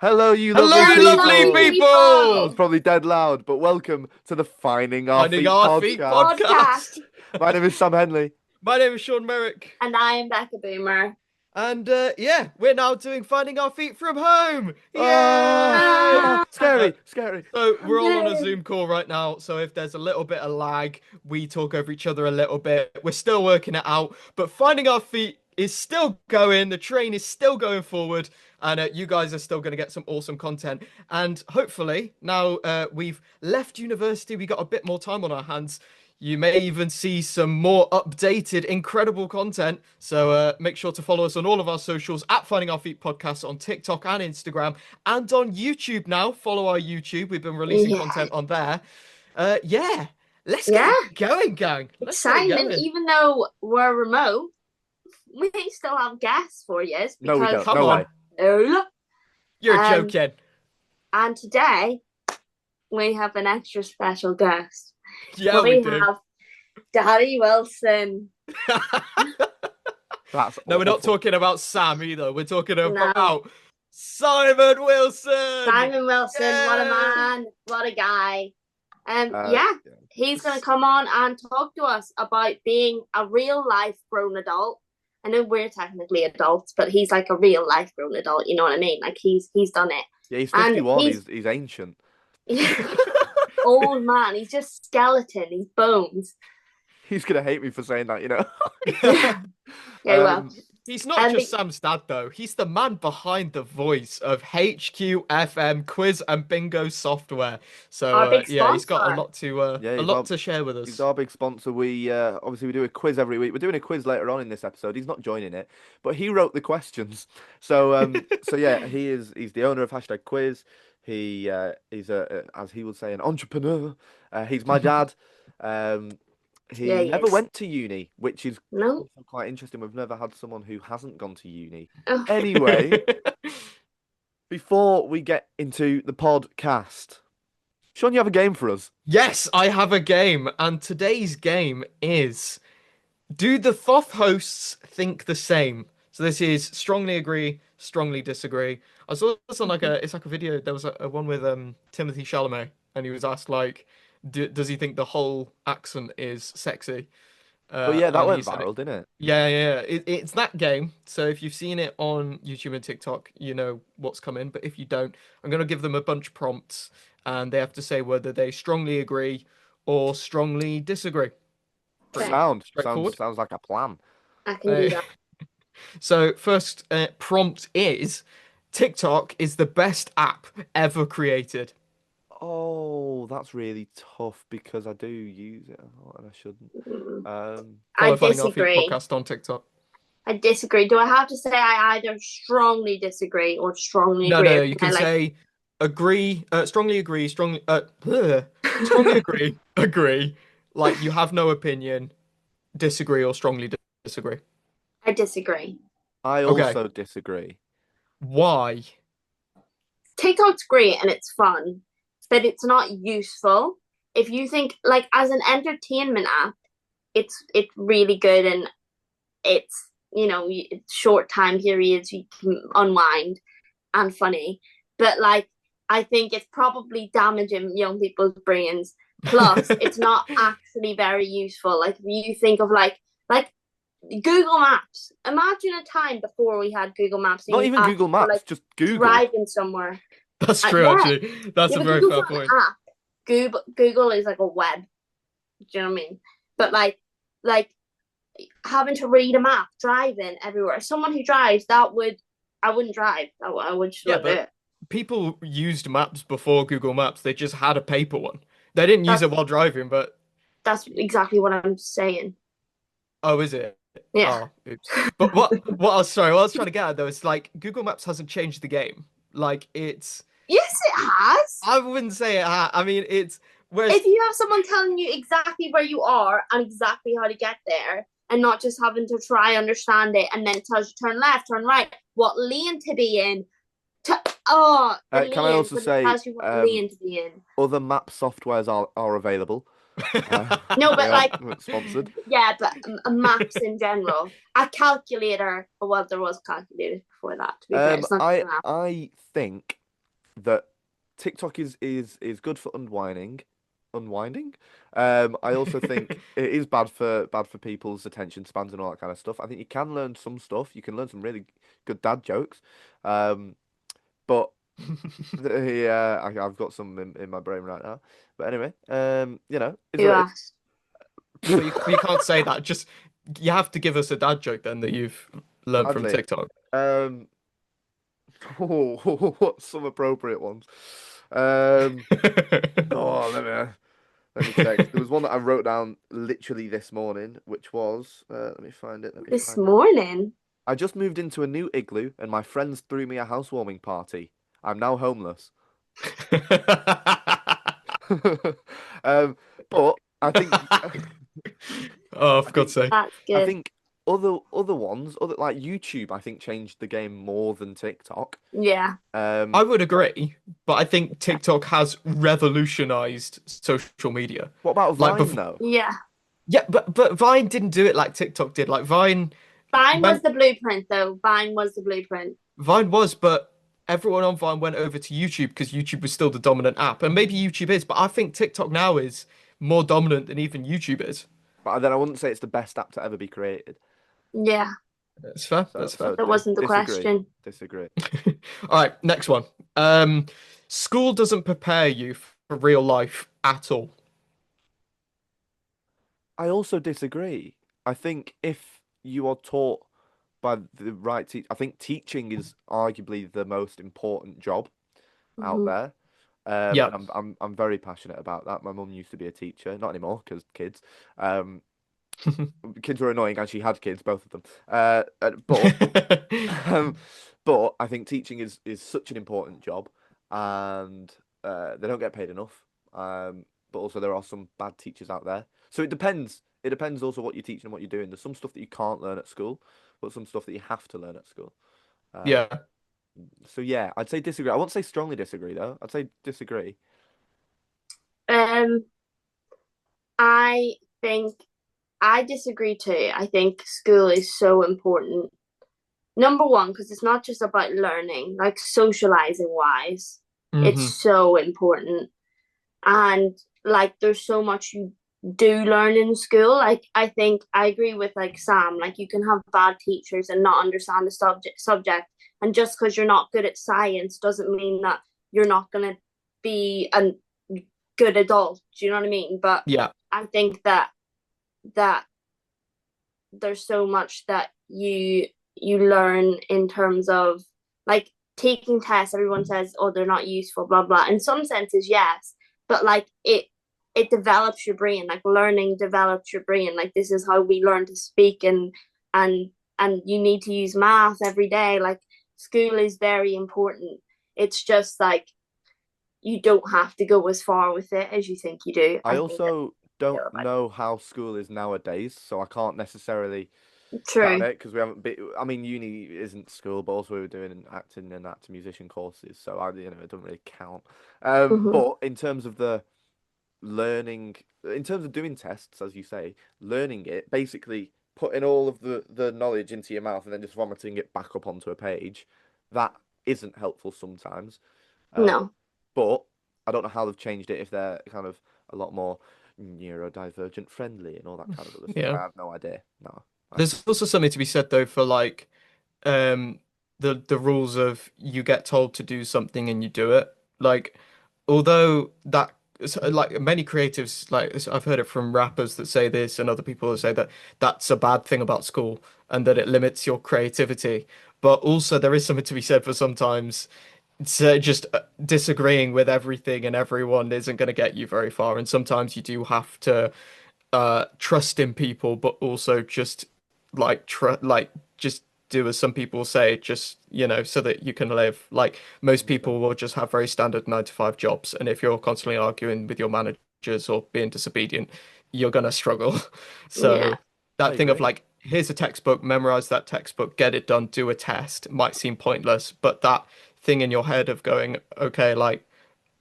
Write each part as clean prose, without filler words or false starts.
Hello, you Hello, lovely you people. lovely That was people! probably dead loud, but welcome to the Finding Our Finding Feet Our Feet podcast. podcast. Podcast. My name is Sam Henly. My name is Sean Merrick, And I'm Becca Boomer. and we're now doing Finding Our Feet from home. Yay! Ah, Ah, Uh, scary. so we're all on a yay. Zoom call right now. So if there's a little bit of lag, we talk over each other a little bit. We're still working it out, but Finding Our Feet is still going. The train is still going forward, and you guys are still going to get some awesome content. And hopefully, now we've left university, we got a bit more time on our hands. You may even see some more updated, incredible content. So make sure to follow us on all of our socials at Finding Our Feet Podcast on TikTok and Instagram and on YouTube now. Follow our YouTube. We've been releasing Yeah. content on there. Let's get Yeah. it going, gang. Let's get it Exciting. And going. even though we're remote, we still have guests for you No, we because don't. Come No on. way. oh, You're um, joking. and today we have an extra special guest. Yeah, we we do. have Daddy Wilson. That's No, we're not awful. talking about Sam either. We're talking No. about Simon Wilson. Simon Wilson, what a Yay. man, what a guy. Uh, He's going to come on and talk to us about being a real life grown adult. I know we're technically adults, but he's like a real life grown adult. You know what I mean? Like he's done it. Yeah, he's And 51. he's- He's ancient. Old man. He's just skeleton. He's bones. He's gonna hate me for saying that, you know. Yeah, well, He's not And just the- Sam's dad, though. He's the man behind the voice of HQFM quiz and bingo software. So Our big he's got sponsor. a lot to Yeah, a he's lot our- to share with He's us. our big sponsor. We obviously we do a quiz every week. We're doing a quiz later on in this episode. He's not joining it, but he wrote the questions. So so yeah, he's the owner of hashtag quiz. He's as he would say, an entrepreneur. He's my dad. He Yeah, he never is. went to uni, which is no. also quite interesting. We've never had someone who hasn't gone to uni. Oh, Anyway, before we get into the podcast, Sean, you have a game for us. Yes, I have a game, and today's game is: do the FOF hosts think the same? So this is strongly agree, strongly disagree. I saw this on it's like a video. There was a one with Timothy Chalamet, and he was asked like, does he think the whole accent is sexy? But yeah, that And he went said viral, didn't it? yeah. It's that game. So if you've seen it on YouTube and TikTok, you know what's coming. But if you don't, I'm gonna give them a bunch of prompts, and they have to say whether they strongly agree or strongly disagree. Okay. Straightforward. Sounds like a plan. I can do that. So first prompt is: TikTok is the best app ever created. Oh, that's really tough because I do use it a lot and I shouldn't. I Follow Finding Our Feet disagree. podcast on TikTok. I disagree. Do I have to say I either strongly disagree or strongly No, agree? no, Or you can I, can like, say agree, strongly agree, strongly, strongly agree, agree. Like you have no opinion, disagree, or strongly disagree. I disagree. I Okay. also disagree. Why? TikTok's great and it's fun, but it's not useful. If you think like as an entertainment app, it's really good and it's it's short time periods you can unwind and funny. But like I think it's probably damaging young people's brains. Plus, it's not actually very useful. Like if you think of like Google Maps. Imagine a time before we had Google Maps. and Not you even actually Google were, Maps, like just Google. Driving somewhere. That's true, yeah. actually. That's Yeah, a but very Google's fair not an point. app. Google is like a web. Do you know what I mean? But like having to read a map, driving everywhere. Someone who drives, I wouldn't drive. I would just Yeah, not do but it. people used maps before Google Maps. They just had a paper one. They didn't use it That's- while driving, but That's exactly what I'm saying. oh, is it? Yeah. Oh, oops. But what I was trying to get at though is like Google Maps hasn't changed the game. Like it's Yes, it has. I wouldn't say it. I mean, it's whereas If you have someone telling you exactly where you are and exactly how to get there, and not just having to try understand it, and then it tells you turn left, turn right, what lane to be in. The Can I also but it say, tells you what lane to be in. other map softwares are available. No, but They like aren't sponsored. yeah, but maps in general, a calculator. Well, there was calculators before that. To be fair, it's not just an app. I think that TikTok is good for unwinding. I also think it is bad for people's attention spans and all that kind of stuff. I think you can learn some stuff. You can learn some really good dad jokes. Um, but I've got some in my brain right now. But anyway, is Who what it asked? Well, you can't say that. Just you have to give us a dad joke then that you've is. learned from Sadly, TikTok. um, what's some appropriate ones? Um, oh, let me check. There was one that I wrote down literally this morning, which was let me find it. Let me This find it. morning. I just moved into a new igloo, and my friends threw me a housewarming party. I'm now homeless. Um, but I think Oh, I for God's think sake. That's I good. think other ones, other like YouTube, I think changed the game more than TikTok. Yeah. I Um, would agree, but I think TikTok has revolutionized social media. what about Like Vine before, though? Yeah. yeah, but Vine didn't do it like TikTok did. Like Vine was when the blueprint, though. Vine was the blueprint. Vine was, but everyone on Vine went over to YouTube because YouTube was still the dominant app, and maybe YouTube is, but I think TikTok now is more dominant than even YouTube is. But then I wouldn't say it's the best app to ever be created. Yeah. That's fair. So That's fair. so That wasn't the disagree, question. disagree. All right, next one. Um, School doesn't prepare you for real life at all. I also disagree. I think if you are taught by the right teacher, I think teaching is arguably the most important job out Hmm. there. Yeah. And I'm very passionate about that. My mum used to be a teacher, not anymore because kids. Um, Kids were annoying, and she had kids, both of them. But um, but I think teaching is such an important job, and they don't get paid enough. But also there are some bad teachers out there. So it depends. It depends also what you're teaching and what you're doing. There's some stuff that you can't learn at school, but some stuff that you have to learn at school. Um, Yeah. so yeah, I'd say disagree. I won't say strongly disagree though. I'd say disagree. Um, I think I disagree too. I think school is so important. Number one, because it's not just about learning, like socializing wise, it's Hmm. so important. And like, there's so much you do learn in school. Like, I think I agree with like Sam. Like, you can have bad teachers and not understand the subject, and just because you're not good at science doesn't mean that you're not gonna be a good adult. Do you know what I mean? But Yeah. I think that there's so much that you learn in terms of like taking tests. Everyone says, oh, they're not useful, blah blah. In some senses, yes, but like it develops your brain. Like, learning develops your brain. Like, this is how we learn to speak, and and you need to use math every day. Like, school is very important. It's just like you don't have to go as far with it as you think you do. I I think that's also don't about know how school is nowadays, so I can't necessarily it. chat on True. it because we haven't been. I mean, uni isn't school, but also we were doing acting and actor musician courses, so it doesn't really count. Hmm. But in terms of the learning, in terms of doing tests, as you say, learning it, basically putting all of the knowledge into your mouth and then just vomiting it back up onto a page, that isn't helpful sometimes. Uh, No. but I don't know how they've changed it if they're kind of a lot more neurodivergent friendly and all that kind of other stuff. Yeah. I have no idea. No, I There's just also something to be said though for like um the rules of you get told to do something and you do it. Like although that like many creatives like I've heard it from rappers that say this and other people that say that that's a bad thing about school and that it limits your creativity. But also there is something to be said for sometimes just disagreeing with everything and everyone isn't going to get you very far. And sometimes you do have to trust in people, but also just just do as some people say, just so that you can live. Like most 100%. people will just have very standard 9 to 5 jobs, and if you're constantly arguing with your managers or being disobedient, you're gonna struggle. Yeah. So I that thing of agree. like, here's a textbook, memorize that textbook, get it done, do a test might seem pointless, but that thing in your head of going, okay, like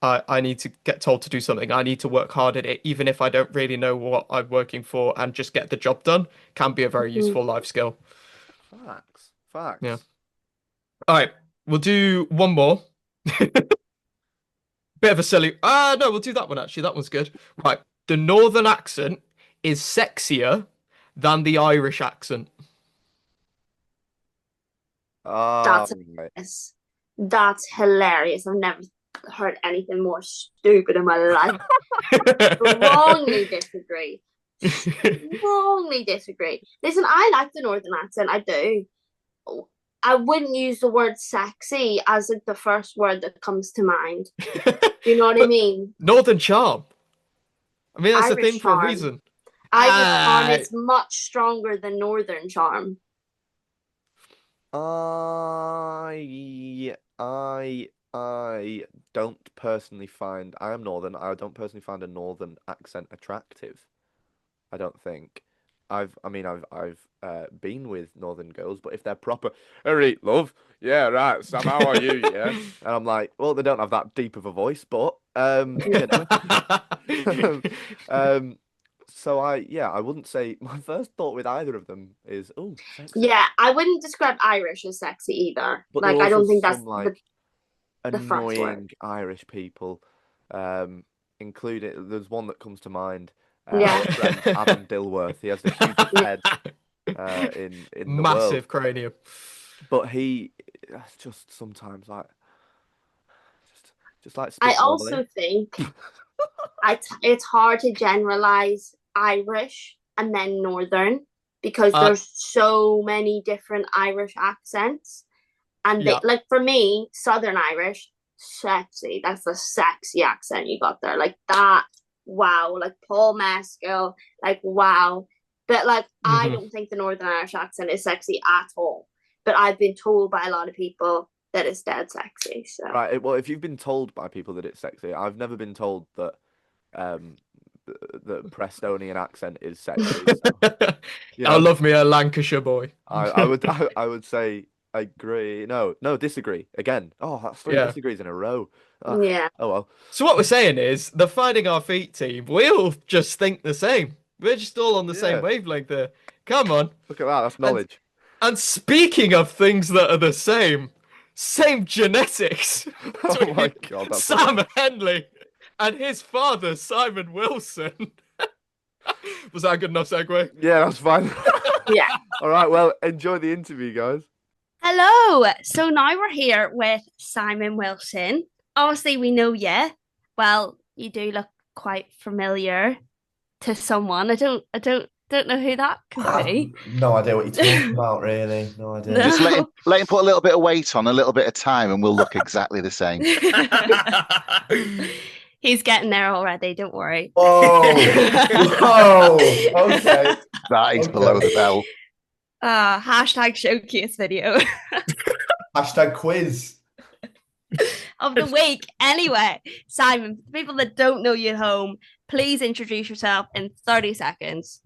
I need to get told to do something. I need to work hard at it, even if I don't really know what I'm working for, and just get the job done can be a very Mhm. useful life skill. Facts. Yeah. Facts. All right, we'll do one more. Bit of a silly. No, we'll do that one actually. That one's good. Right. The northern accent is sexier than the Irish accent. Ah, That's right. hilarious. That's hilarious. I've never heard anything more stupid in my life. Strongly disagree. Strongly disagree. Listen, I like the northern accent. I do. I wouldn't use the word sexy as like the first word that comes to mind. Do you know what I But mean? northern charm. I mean, that's a Irish thing for a charm. reason. Irish charm Ah, is much stronger than northern charm. I don't personally find I am northern. I don't personally find a northern accent attractive. I don't think. I've been with northern girls, but if they're proper, all right, love, yeah, right, Sam, how are you? Yeah, and I'm like, well, they don't have that deep of a voice, but you know, um, so I wouldn't say my first thought with either of them is, oh, sexy, Yeah, I wouldn't describe Irish as sexy either. but there are Like, I also don't think some that's like the first word. annoying Irish people, um, including there's one that comes to mind. Yeah. Our friend Adam Dilworth. He has the hugest Yeah. head in the world, massive cranium. but he just sometimes like just like I speak normally. also think it's hard to generalize Irish and then Northern because Uh, there's so many different Irish accents. And they, yeah. like for me, Southern Irish, sexy. That's a sexy accent you got there. Like that, wow. Like Paul Mescal, like wow. But like I Mhm. don't think the Northern Irish accent is sexy at all. But I've been told by a lot of people that it's dead sexy. So Right. Well, if you've been told by people that it's sexy, I've never been told that um the Prestonian accent is sexy. So you I know, love me a Lancashire boy. I would say agree. No, disagree again. Oh, that's three Yeah. disagrees in a row. Ah, yeah. oh well. So what we're saying is the Finding Our Feet team, we all just think the same. We're just all on the same Yeah. wavelength there. Come on. Look at that. That's And knowledge. and speaking of things that are the same genetics Oh my between God, that's brilliant. Sam Henley and his father, Simon Wilson. Was that a good enough segue? Yeah, that's fine. Yeah. All right. Well, enjoy the interview, guys. Hello. So now we're here with Simon Wilson. Obviously, we know you. Well, you do look quite familiar to someone. I don't know who that could be. No idea what you're talking about, really. No idea. No. Just let him put a little bit of weight on, a little bit of time, and we'll look exactly the same. He's getting there already. Don't worry. Whoa! Whoa! Okay. That is below the belt. Hashtag showcase video Hashtag quiz. of the week. Anyway, Simon, for people that don't know you at home, please introduce yourself in 30 seconds.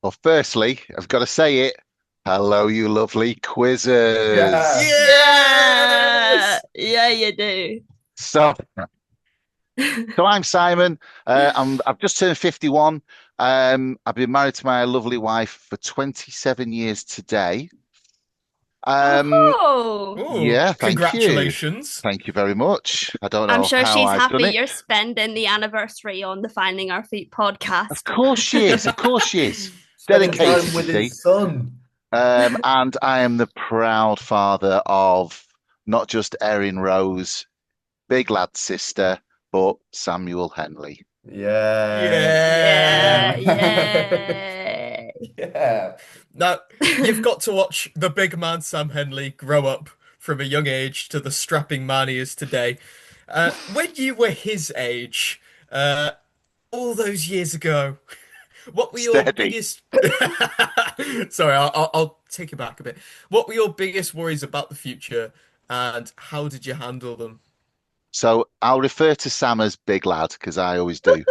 Well, firstly, I've got to say it. Hello, you lovely quizzers. Yeah. Yeah, yeah, you do. So I'm Simon. I've just turned 51. I've been married to my lovely wife for 27 years today. Oh, Yeah, thank you. Congratulations. Thank you very much. I don't know I'm sure how she's I've happy done it. you're spending the anniversary on the Finding Our Feet podcast. Of course she is. Of course she is. Spending Dedicated, time with you see. his son. And I am the proud father of not just Erin Rose, big lad's sister, but Samuel Henley. Yeah. Yeah, yeah. Yeah. Now, you've got to watch the big man Sam Henley grow up from a young age to the strapping man he is today. When you were his age, all those years ago, what were your Steady. biggest... Sorry, I'll take it back a bit. What were your biggest worries about the future, and how did you handle them? So I'll refer to Sam as big lad because I always do.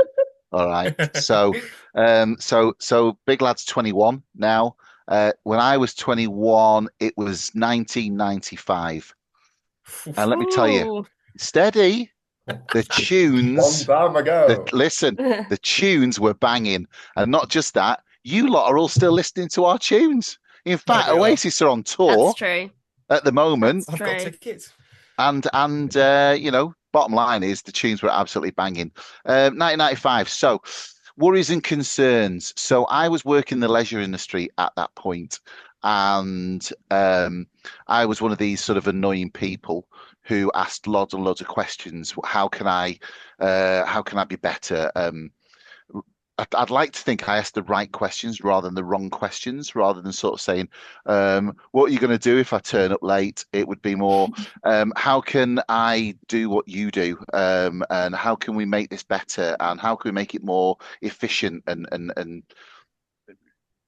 All right. So big lad's 21 now. When I was 21, it was 1995. And let me tell you, Ooh. steady, the tunes, Long time ago. listen, the tunes were banging. And not just that, you lot are all still listening to our tunes. In fact, we are. Oasis are on tour That's true. at the moment. I've got True. tickets. And you know, bottom line is the tunes were absolutely banging. 1995. So, worries and concerns. So, I was working in the leisure industry at that point, and I was one of these sort of annoying people who asked lots and loads of questions. How can I be better? I'd like to think I asked the right questions rather than the wrong questions, rather than sort of saying, what are you going to do if I turn up late? It would be more, how can I do what you do? And how can we make this better? And how can we make it more efficient? And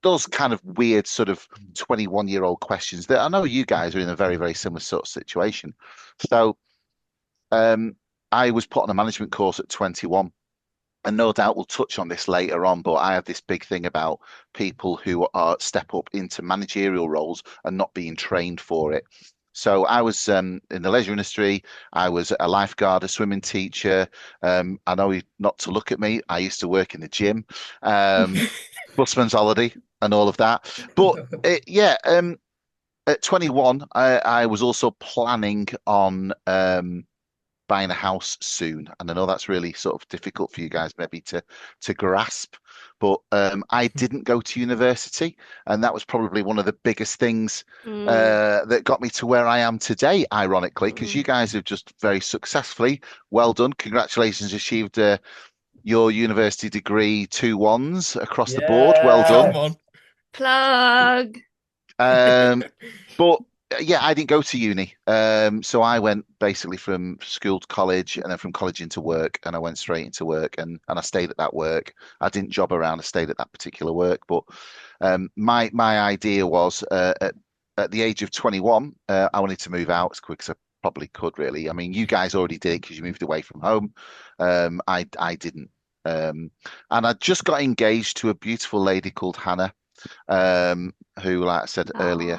those kind of weird sort of 21-year-old questions that I know you guys are in a very, very similar sort of situation. So I was put on a management course at 21. And no doubt we'll touch on this later on, but I have this big thing about people who are step up into managerial roles and not being trained for it. So I was in the leisure industry. I was a lifeguard, a swimming teacher. I know not to look at me. I used to work in the gym, busman's holiday, and all of that. But at 21, I was also planning on buying a house soon, and I know that's really sort of difficult for you guys maybe to grasp, but I didn't go to university, and that was probably one of the biggest things that got me to where I am today, ironically, because you guys have just very successfully, well done, congratulations, achieved your university degree 2 1s across the board, well done. Come on. Plug. But yeah, I didn't go to uni. So I went basically from school to college, and then from college into work, and I went straight into work, and I stayed at that work. I didn't job around. I stayed at that particular work. But my idea was at the age of 21, I wanted to move out as quick as I probably could. Really, I mean, you guys already did it because you moved away from home. I didn't, and I just got engaged to a beautiful lady called Hannah. Who, like I said earlier,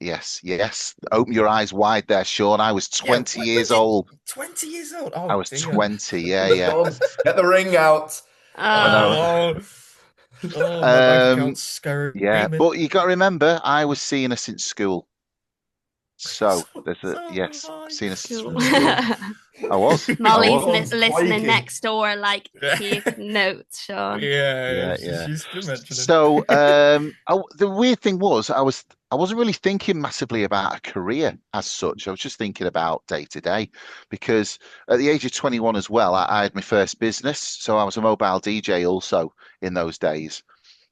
yes, open your eyes wide there, Sean. I was 20 years old. 20 years old. Oh, I was dear. 20. Yeah. Get the ring out. I know. Oh, my bank account's screaming. Yeah, but you got to remember, I was seeing her since school. So there's seeing her since school. I was. Molly's listening Spiking. next door, like, take notes, Sean. Yeah. Yeah. She's been mentioning. So the weird thing was, I wasn't really thinking massively about a career as such. I was just thinking about day to day, because at the age of 21 as well, I had my first business. So I was a mobile DJ also in those days,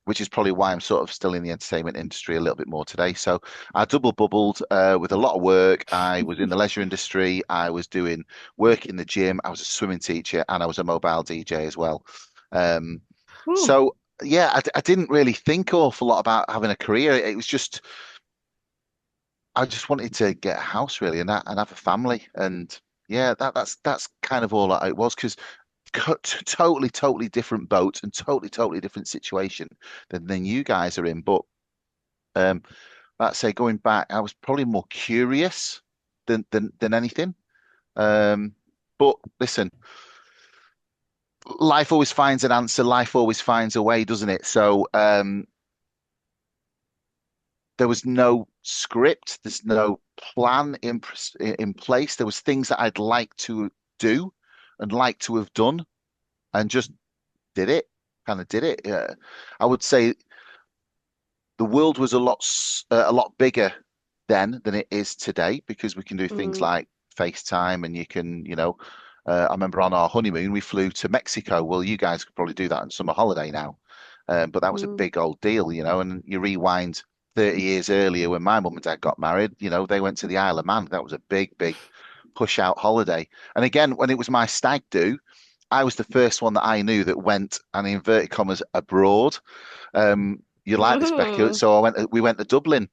which is probably why I'm sort of still in the entertainment industry a little bit more today. So I double bubbled with a lot of work. I was in the leisure industry. I was doing work in the gym. I was a swimming teacher, and I was a mobile DJ as well. So yeah, I didn't really think an awful lot about having a career. It was just, I just wanted to get a house really, and have a family. And yeah, that's kind of all that it was, because totally different boat and totally different situation than you guys are in. But let's say going back, I was probably more curious than anything. But listen, life always finds an answer. Life always finds a way, doesn't it? So there was no script. There's no plan in place. There was things that I'd like to do and like to have done, and just did it. I would say the world was a lot bigger then than it is today, because we can do things like FaceTime, and you can, I remember on our honeymoon we flew to Mexico. Well, you guys could probably do that on summer holiday now, but that was a big old deal, and you rewind 30 years earlier when my mum and dad got married, they went to the Isle of Man. That was a big push out holiday. And again, when it was my stag do, I was the first one that I knew that went, and in inverted commas, abroad. You like this, Becca? So we went to Dublin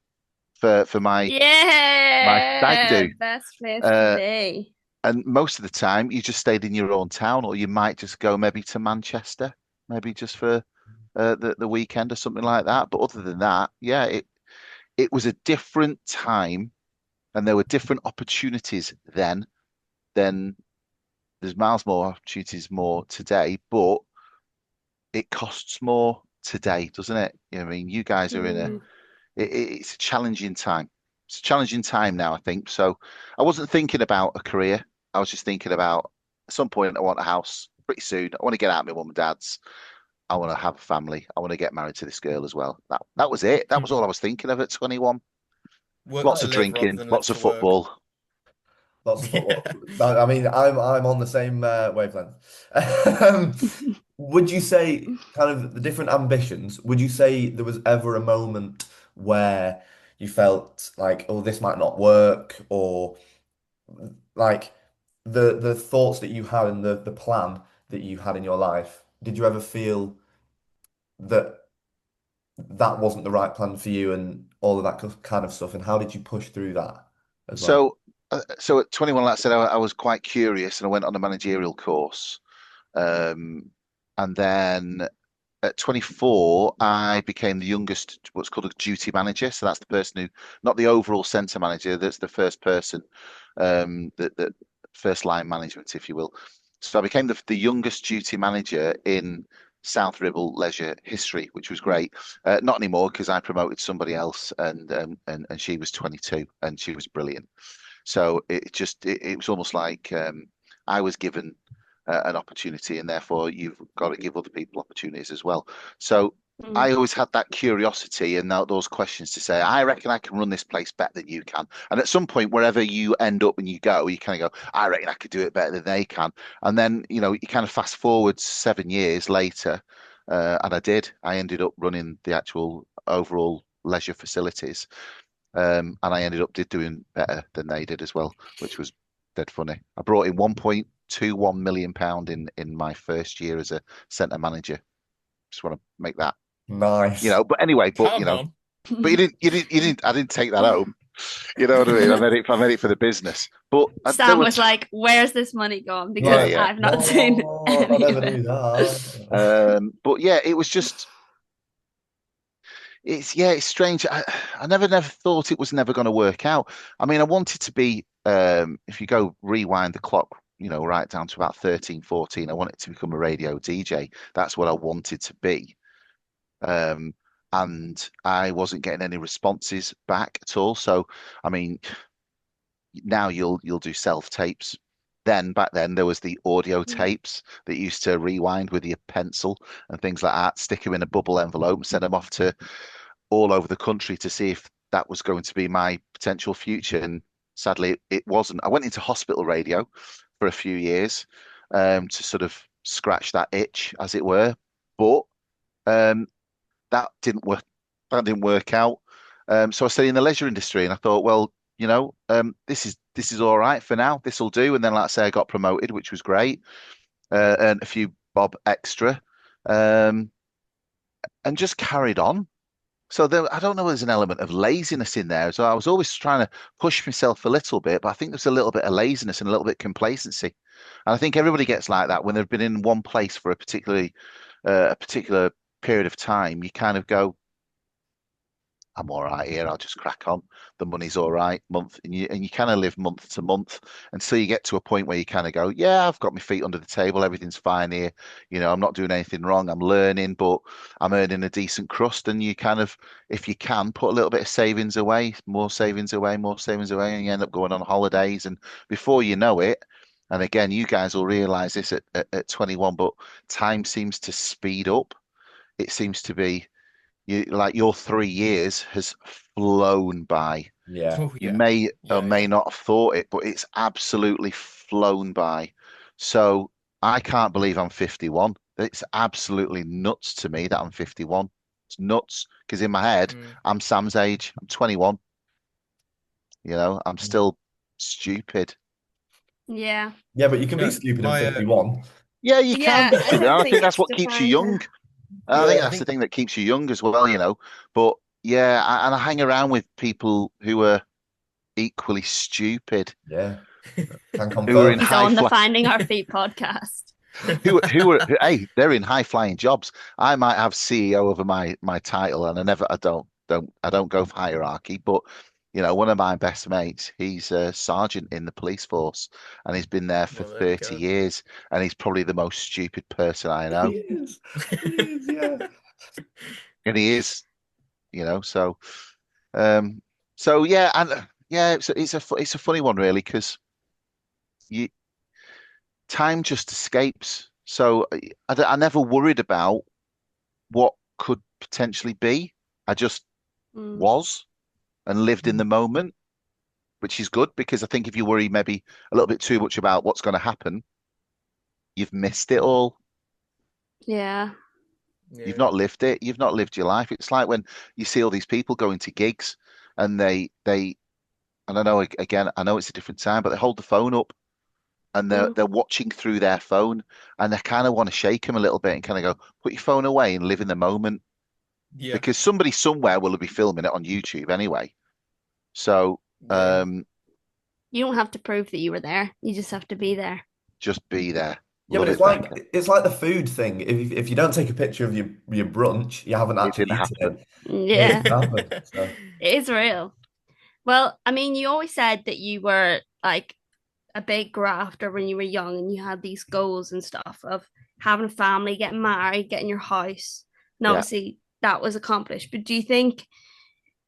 for my stag do. Best place to be. And most of the time, you just stayed in your own town, or you might just go maybe to Manchester, maybe just for the weekend or something like that. But other than that, yeah, it was a different time, and there were different opportunities then. There's miles more opportunities more today, but it costs more today, doesn't it? I mean, you guys are in it's a challenging time. It's a challenging time now, I think. So I wasn't thinking about a career. I was just thinking about at some point I want a house pretty soon. I want to get out of my mum and dad's. I want to have a family. I want to get married to this girl as well. That was it. That was all I was thinking of at 21. Work Lots to of live rather drinking, than live lots to of work. football. Lots of football. Yeah. I mean, I'm on the same wavelength. Um, would you say kind of the different ambitions? Would you say there was ever a moment where you felt like, oh, this might not work, or like the thoughts that you had and the plan that you had in your life? Did you ever feel that that wasn't the right plan for you and all of that kind of stuff? And how did you push through that as well? So at 21, like I said, I was quite curious and I went on a managerial course. Um, and then at 24, I became the youngest, what's called a duty manager. So that's the person who, not the overall centre manager, that's the first person, that first line management, if you will. So I became the youngest duty manager in South Ribble leisure history, which was great. Not anymore because I promoted somebody else, and she was 22 and she was brilliant. So it was almost like I was given an opportunity, and therefore you've got to give other people opportunities as well. So Mm. I always had that curiosity and those questions to say, I reckon I can run this place better than you can. And at some point, wherever you end up and you go, you kind of go, I reckon I could do it better than they can. And then, you kind of fast forward 7 years later, and I did. I ended up running the actual overall leisure facilities. And I ended up doing better than they did as well, which was dead funny. I brought in £1.21 million in my first year as a centre manager. Just want to make that, Nice. But anyway, Come on. but you didn't. I didn't take that home. You know what I mean? I made it for the business. But there Sam were, was like, "Where's this money gone?" yeah, Because yeah. I've not seen Oh, I any never of knew it. that. But yeah, it was just. It's strange. I never thought it was never going to work out. I mean, I wanted to be, if you go rewind the clock, right down to about 13, 14, I wanted to become a radio DJ. That's what I wanted to be. And I wasn't getting any responses back at all. So, I mean, now you'll do self tapes. Back then there was the audio tapes that used to rewind with your pencil and things like that, stick them in a bubble envelope and send them off to all over the country to see if that was going to be my potential future. And sadly, it wasn't. I went into hospital radio for a few years to sort of scratch that itch, as it were. But um, that didn't work. That didn't work out. So I stayed in the leisure industry, and I thought, well, this is all right for now. This will do. And then, like I say, I got promoted, which was great, and a few bob extra, um, and just carried on. So I don't know, there's an element of laziness in there. So I was always trying to push myself a little bit, but I think there's a little bit of laziness and a little bit of complacency. And I think everybody gets like that when they've been in one place for a particular period of time. You kind of go, I'm all right here. I'll just crack on. The money's all right, month, and you kind of live month to month until you get to a point where you kind of go, yeah, I've got my feet under the table. Everything's fine here. I'm not doing anything wrong. I'm learning, but I'm earning a decent crust. And you kind of, if you can, put a little bit of savings away, more savings away, more savings away, and you end up going on holidays. And before you know it, and again, you guys will realize this at 21, but time seems to speed up. It seems to be like your 3 years has flown by. Yeah. Oh You yeah. may or Yeah, may yeah. not have thought it, but it's absolutely flown by. So I can't believe I'm 51. It's absolutely nuts to me that I'm 51. It's nuts because in my head, Mm. I'm Sam's age. I'm 21. I'm still stupid. Yeah. Yeah, but you can be Yeah, stupid at my 51. Yeah, you can Yeah, be I stupid. And don't I think think that's it's what keeps you defined. young. I think Yeah, I that's the think, thing that keeps you young as well. But yeah, and I hang around with people who are equally stupid, yeah, can who are confirm. in He's high on the fly, Finding Our Feet podcast. hey, they're in high flying jobs. I might have CEO over my title, and I don't go for hierarchy. But one of my best mates, he's a sergeant in the police force, and he's been there for Well, there we 30 go. years, and he's probably the most stupid person I He know, is. He is, yeah. and he is, so. Yeah, and yeah, it's a funny one really because time just escapes. So I never worried about what could potentially be. I just Mm. was and lived in the moment, which is good because I think if you worry maybe a little bit too much about what's going to happen, you've missed it all. Yeah. You've Yeah. not lived it. You've not lived your life. It's like when you see all these people going to gigs and and I know again, I know it's a different time, but they hold the phone up and Mm. they're watching through their phone and they kind of want to shake them a little bit and kind of go, put your phone away and live in the moment Yeah. because somebody somewhere will be filming it on YouTube anyway. So Yeah. You don't have to prove that you were there. You just have to be there. just be there. Yeah, but Love it, Becca. it's like the food thing. If you don't take a picture of your brunch, you haven't It actually didn't eaten happen. it. It Yeah, didn't happen. So it is real. Well, I mean, you always said that you were like a big grafter when you were young and you had these goals and stuff of having a family, getting married, getting your house. And Yeah, obviously that was accomplished. But do you think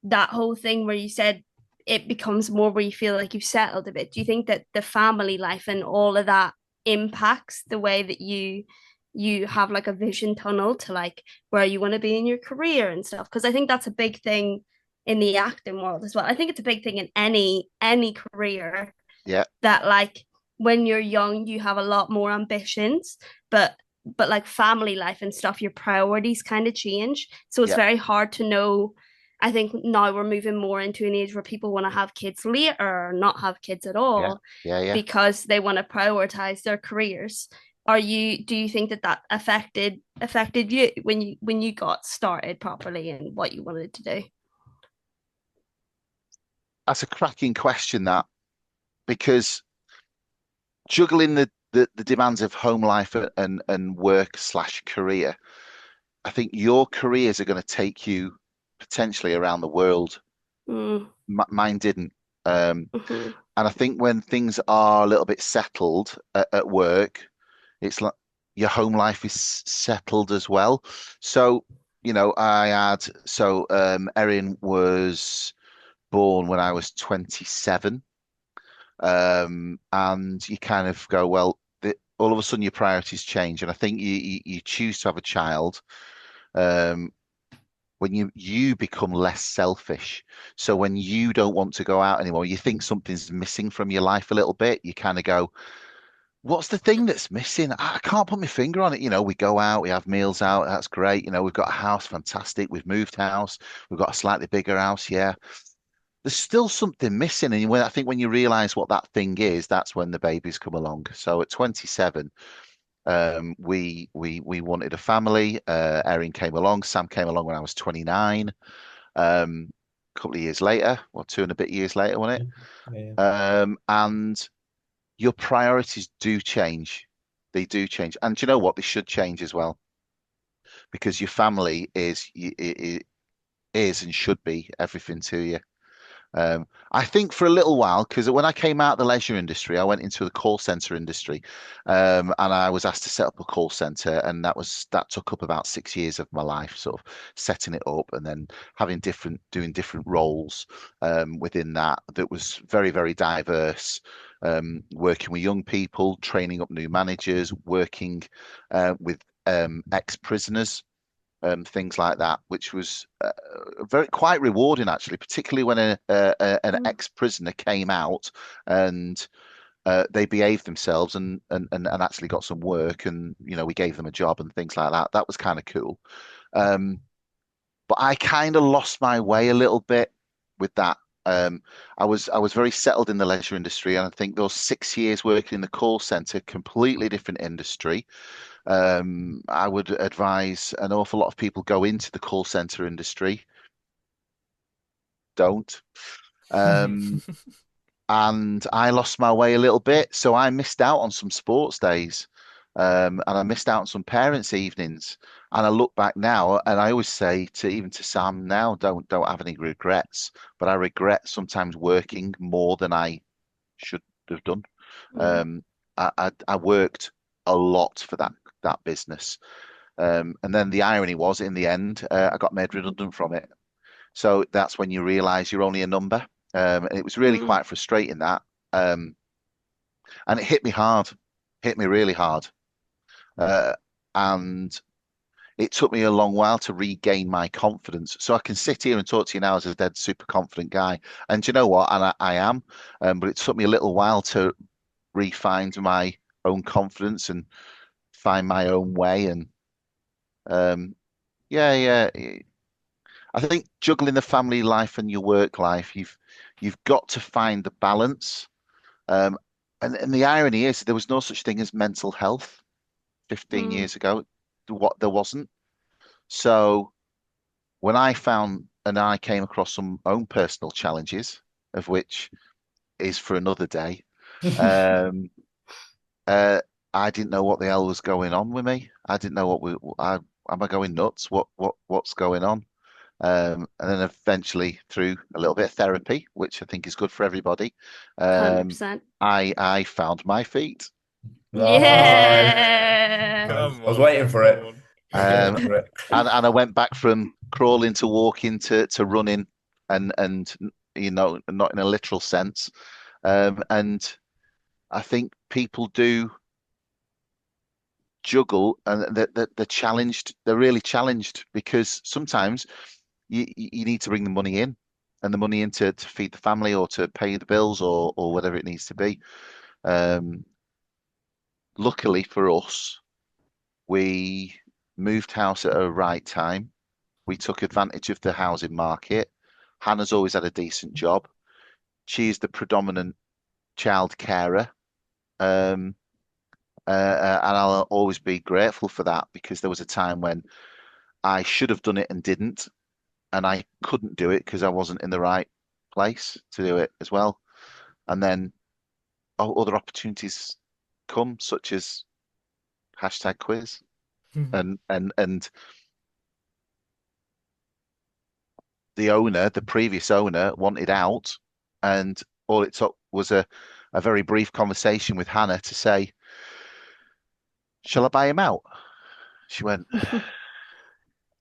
that whole thing where you said it becomes more where you feel like you've settled a bit, do you think that the family life and all of that impacts the way that you have like a vision tunnel to like where you want to be in your career and stuff? Because I think that's a big thing in the acting world as well. I think it's a big thing in any career yeah, that like when you're young you have a lot more ambitions, but like family life and stuff, your priorities kind of change, so it's yeah, very hard to know. I think now we're moving more into an age where people want to have kids later or not have kids at yeah, all yeah. because they want to prioritize their careers. Do you think that affected you when you got started properly and what you wanted to do? That's a cracking question, that, because juggling the demands of home life and work slash career, I think your careers are going to take you potentially around the world. Mm, Mine didn't. Um, mhm, and I think when things are a little bit settled at work, it's like your home life is settled as well. So, Erin was born when I was 27. And you kind of go, well, all of a sudden your priorities change. And I think you choose to have a child um, when you become less selfish. So when you don't want to go out anymore, you think something's missing from your life a little bit. You kind of go, what's the thing that's missing? I can't put my finger on it. We go out, we have meals out. That's great. We've got a house, fantastic. We've moved house. We've got a slightly bigger house. Yeah. There's still something missing. And I think when you realize what that thing is, that's when the babies come along. So at 27, we wanted a family. Erin came along. Sam came along when I was 29. A couple of years later, or 2 and a bit years later, wasn't yeah. it? And your priorities do change. They do change. And do you know what? They should change as well, because your family is and should be everything to you. I think for a little while, because when I came out of the leisure industry, I went into the call center industry, and I was asked to set up a call center, and that took up about 6 years of my life, sort of setting it up, and then doing different roles within that. That was very, very diverse. Working with young people, training up new managers, working with ex-prisoners, things like that, which was very quite rewarding actually, particularly when an mm, ex-prisoner came out and they behaved themselves and actually got some work, and we gave them a job and things like that. That was kind of cool. Um, but I kind of lost my way a little bit with that. I was very settled in the leisure industry, and I think those 6 years working in the call center, completely different industry. I would advise an awful lot of people go into the call center industry. Don't. Um, and I lost my way a little bit, so I missed out on some sports days, and I missed out on some parents' evenings. And I look back now, and I always say to Sam now, don't have any regrets. But I regret sometimes working more than I should have done. mm, Um, I worked a lot for that business. And then the irony was, in the end, I got made redundant from it. So that's when you realize you're only a number. And it was really mm, quite frustrating that. Um, and it hit me hard. hit me really hard. And it took me a long while to regain my confidence. So I can sit here and talk to you now as a dead super confident guy. And do you know what? And I am. But it took me a little while to re-find my own confidence and find my own way. And um, yeah. I think juggling the family life and your work life, you've got to find the balance. Um, and the irony is there was no such thing as mental health 15 Mm. years ago. What there wasn't. So when I found and I came across some own personal challenges, of which is for another day, um, uh, I didn't know what the hell was going on with me. I didn't know am I going nuts? What's going on? And then eventually through a little bit of therapy, which I think is good for everybody, um, 100%. I found my feet. Nice. Yeah. Nice. Come I was on, waiting for come it. on. I was waiting Um, for it. and I went back from crawling to walking to running, and not in a literal sense. And I think people do juggle, and they're challenged. They're really challenged because sometimes you need to bring the money in, and the money in to feed the family or to pay the bills or whatever it needs to be. Um, Luckily for us, we moved house at a right time. We took advantage of the housing market. Hannah's always had a decent job. She's the predominant child carer. Um, and I'll always be grateful for that because there was a time when I should have done it and didn't, and I couldn't do it because I wasn't in the right place to do it as well. And then other opportunities come, such as hashtag quiz, and the previous owner, wanted out, and all it took was a very brief conversation with Hannah to say, "Shall I buy him out?" She went,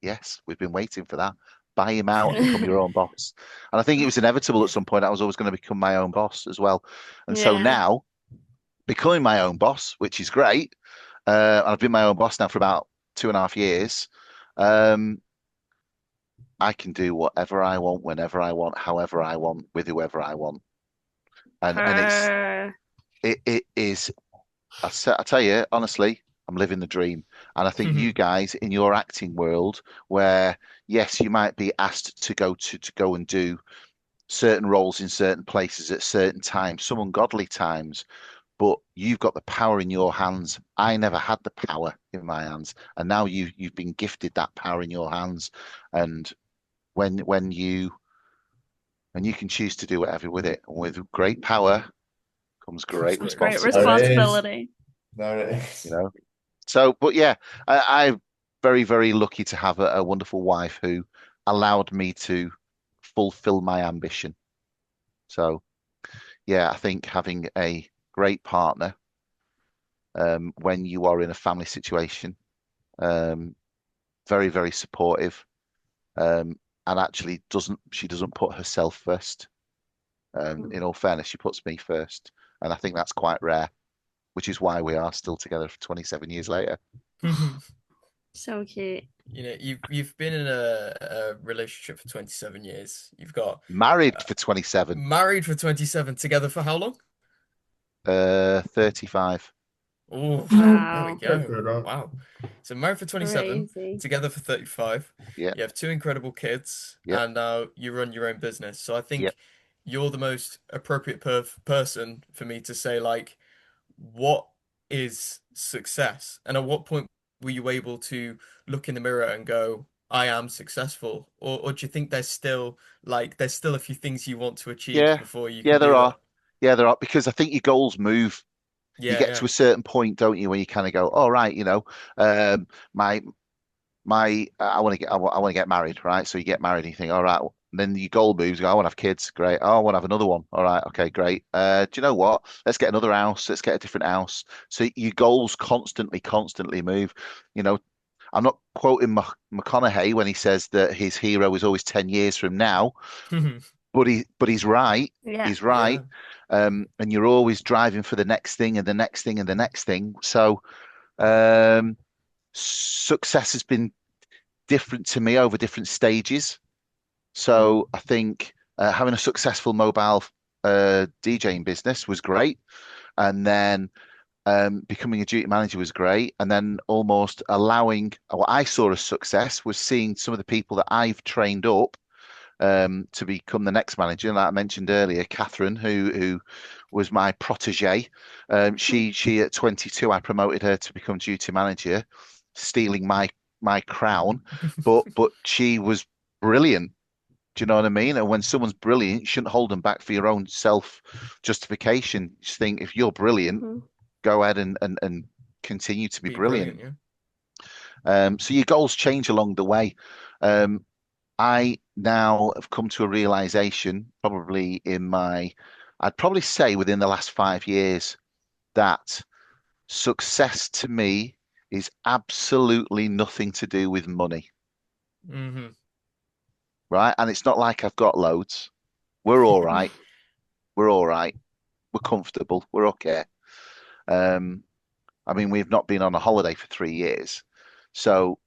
"Yes, we've been waiting for that. Buy him out and become your own boss." And I think it was inevitable at some point. I was always going to become my own boss as well. And so Yeah. now, becoming my own boss, which is great, I've been my own boss now for about 2.5 years. Um, I can do whatever I want, whenever I want, however I want, with whoever I want. And it is I tell you honestly, I'm living the dream. And I think you guys in your acting world, where yes, you might be asked to go and do certain roles in certain places at certain times, some ungodly times, but you've got the power in your hands. I never had the power in my hands, and now you've been gifted that power in your hands. And when you can choose to do whatever with it, with great power comes great Great Great responsibility. There it is. responsibility. There it is. You know. So, but yeah, I'm very, very lucky to have a wonderful wife who allowed me to fulfill my ambition. So, yeah, I think having a great partner when you are in a family situation, um, very, very supportive, and actually she doesn't put herself first. In all fairness, she puts me first, and I think that's quite rare, which is why we are still together for 27 years later. So cute. You know, you've been in a relationship for 27 years. You've got Married for 27, married for 27, together for how long? 35. Oh, there we Wow. go. Wow. So married for 27, Crazy. together for 35. Yeah, You have two incredible kids, yep, and now you run your own business. So I yep. think you're the most appropriate person for me to say, like, what is success? And at what point were you able to look in the mirror and go, I am successful? Or do you think there's still a few things you want to achieve Yeah, before you yeah, can there do are. that? Yeah, there are because I think your goals move. You Yeah, get to yeah. a certain point, don't you, where you kind of go, "All right, um, my I want to want to get married, right?" So you get married and you think, "All right." Then your goal moves. You go, "I want to have kids." Great. Oh, I want to have another one. All right. Okay, great. Do you know what? Let's get another house. Let's get a different house. So your goals constantly move. You know, I'm not quoting McConaughey when he says that his hero is always 10 years from now, but he's right. Yeah. He's right. And you're always driving for the next thing and the next thing and the next thing. So um, success has been different to me over different stages. So I think having a successful mobile DJing business was great, and then becoming a duty manager was great, and then almost allowing what I saw as success was seeing some of the people that I've trained up to become the next manager. Like I mentioned earlier, Catherine, who was my protege, she at 22, I promoted her to become duty manager, stealing my crown, but she was brilliant. Do you know what I mean? And when someone's brilliant, you shouldn't hold them back for your own self justification. Just think if you're brilliant, go ahead and continue to be Be brilliant. brilliant, So your goals change along the way. I now have come to a realization, probably I'd probably say within the last 5 years, that success to me is absolutely nothing to do with money, right? And it's not like I've got loads. We're all right. We're all right. We're comfortable. We're okay. I mean, we've not been on a holiday for 3 years. So,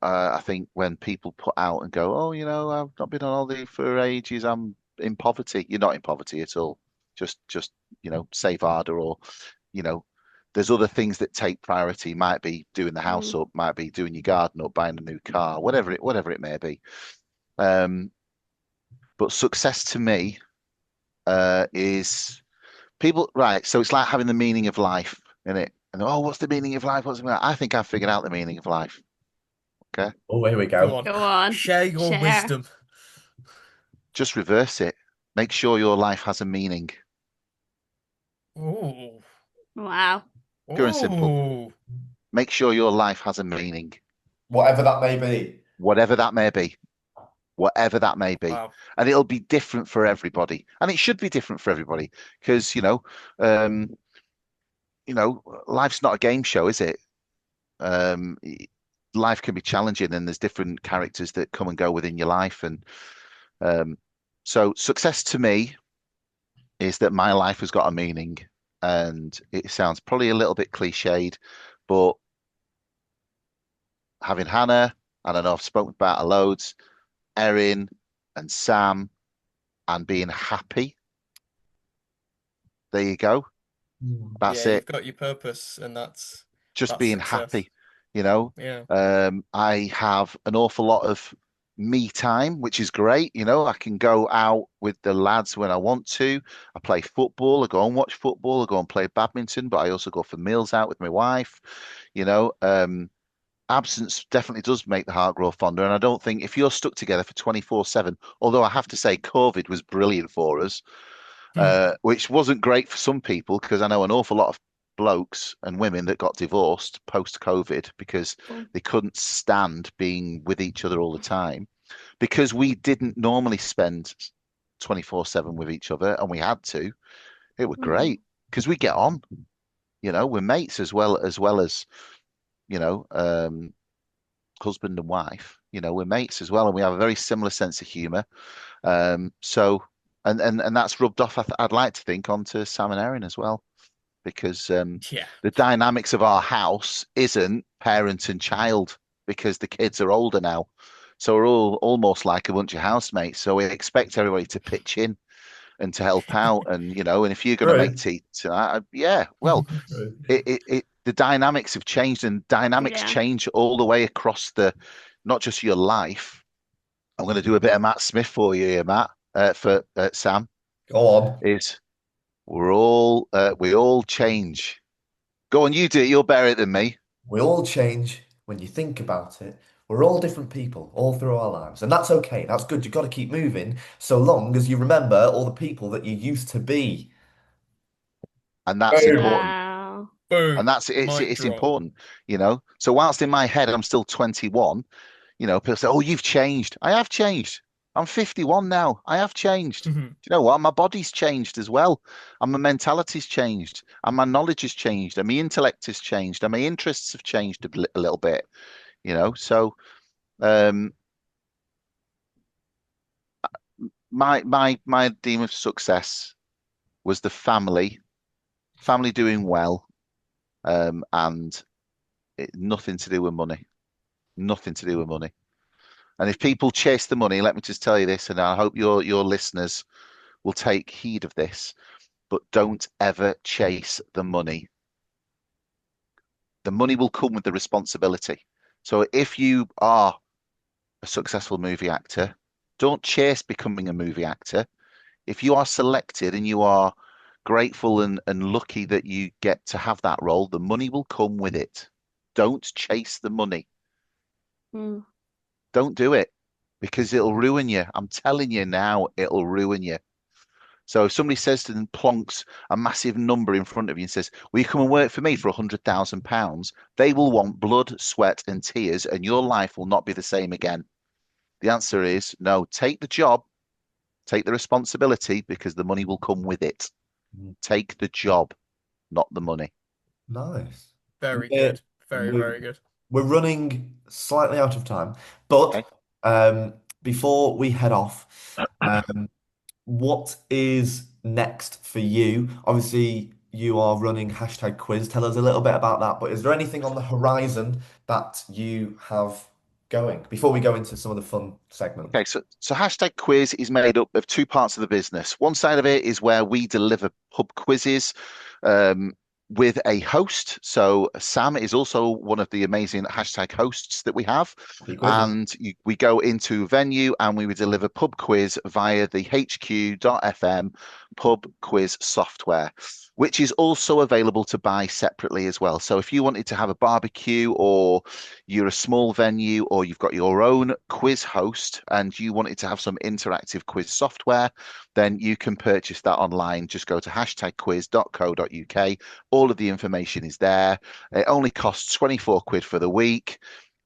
I think when people put out and go, oh, I've not been on holiday for ages, I'm in poverty. You're not in poverty at all. Just, save harder, or, you know, there's other things that take priority. Might be doing the house up, might be doing your garden up, buying a new car, whatever it may be. But success to me, is people, right? So it's like having the meaning of life in it. And oh, what's the meaning of life? I think I've figured out the meaning of life. Okay. Oh, here we Go go. on. Go on. Share your Share. wisdom. Just reverse it. Make sure your life has a meaning. Ooh. Wow. Pure and simple. Ooh. Make sure your life has a meaning. Whatever that may be. Whatever that may be. Whatever that may be. Wow. And it'll be different for everybody. And it should be different for everybody. Because, life's not a game show, is it? Life can be challenging, and there's different characters that come and go within your life. And so success to me is that my life has got a meaning. And it sounds probably a little bit cliched, but having Hannah, and I know I've spoken about her loads, Erin and Sam, and being happy. There you go. That's Yeah, it. you've got your purpose, and that's Being success. happy, Yeah. I have an awful lot of me time, which is great. I can go out with the lads when I want to. I play football, I go and watch football, I go and play badminton, but I also go for meals out with my wife. Absence definitely does make the heart grow fonder. And I don't think if you're stuck together for 24/7, although I have to say COVID was brilliant for us, which wasn't great for some people, because I know an awful lot of blokes and women that got divorced post-COVID because they couldn't stand being with each other all the time, because we didn't normally spend 24/7 with each other, and we had to. It was great because we get on. We're mates as well as husband and wife. We're mates as well, and we have a very similar sense of humor. So and that's rubbed off, I'd like to think, onto Sam and Erin as well, because the dynamics of our house isn't parent and child, because the kids are older now, so we're all almost like a bunch of housemates. So we expect everybody to pitch in and to help out, and and if you're going to make tea tonight, well, the dynamics have changed, and dynamics change all the way across not just your life. I'm going to do a bit of Matt Smith for you here, Matt, for Sam. Go on. Is we all change. Go on, you do it. You're better at it than me. We all change when you think about it. We're all different people all through our lives, and that's okay. That's good. You've got to keep moving so long as you remember all the people that you used to be. And that's important. Wow. Boom. And it's important, So whilst in my head I'm still 21, people say, "Oh, you've changed." I have changed. I'm 51 now. I have changed. Do you know what? My body's changed as well, and my mentality's changed, and my knowledge has changed, and my intellect has changed, and my interests have changed a little bit. So my theme of success was the family doing well, and nothing to do with money. Nothing to do with money. And if people chase the money, let me just tell you this, and I hope your listeners will take heed of this, but don't ever chase the money. The money will come with the responsibility. So if you are a successful movie actor, don't chase becoming a movie actor. If you are selected and you are grateful and lucky that you get to have that role, the money will come with it. Don't chase the money. Mm. Don't do it because it'll ruin you. I'm telling you now, it'll ruin you. So if somebody says to them, plonks a massive number in front of you and says, "Will you come and work for me for £100,000?" They will want blood, sweat, and tears, and your life will not be the same again. The answer is no. Take the job, take the responsibility, because the money will come with it. Take the job, not the money. Nice. Very We're, good. Very, we're very good. we're running slightly out of time, but Okay. before we head off, what is next for you? Obviously, you are running hashtag quiz. Tell us a little bit about that. But is there anything on the horizon that you have going before we go into some of the fun segments? Okay, so hashtag quiz is made up of two parts of the business. One side of it is where we deliver pub quizzes um, with a host. So Sam is also one of the amazing hashtag hosts that we have. Happy quizzing. And we go into venue and we would deliver pub quiz via the HQ.FM pub quiz software, which is also available to buy separately as well. So if you wanted to have a barbecue, or you're a small venue, or you've got your own quiz host and you wanted to have some interactive quiz software, then you can purchase that online. Just go to hashtagquiz.co.uk. All of the information is there. It only costs 24 quid for the week.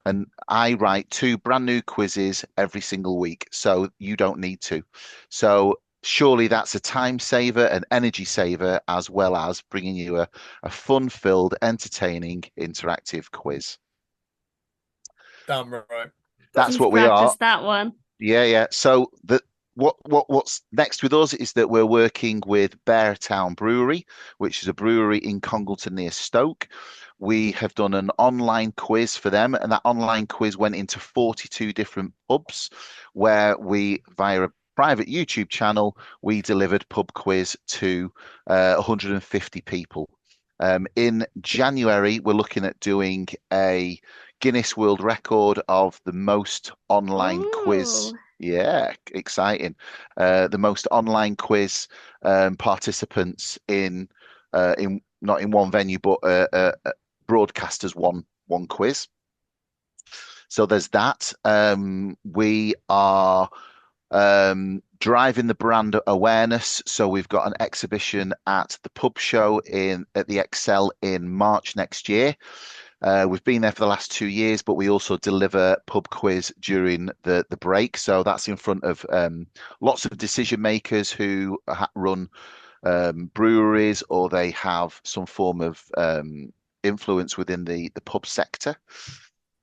And I write 2 brand new quizzes every single week, so you don't need to. So surely that's a time saver, an energy saver, as well as bringing you a fun-filled, entertaining, interactive quiz. Damn right. That's He's what we are. practiced that one. Yeah. So what's next with us is that we're working with Beartown Brewery, which is a brewery in Congleton near Stoke. We have done an online quiz for them, and that online quiz went into 42 different pubs where we, via a private YouTube channel, we delivered pub quiz to 150 people. In January, we're looking at doing a Guinness World Record of the most online quiz. Ooh. Yeah, exciting. The most online quiz participants in not in one venue, but broadcasters one quiz. So there's that. We are driving the brand awareness. So we've got an exhibition at the pub show at the Excel in March next year. We've been there for the last 2 years, but we also deliver pub quiz during the break. So that's in front of lots of decision makers who run breweries, or they have some form of influence within the pub sector.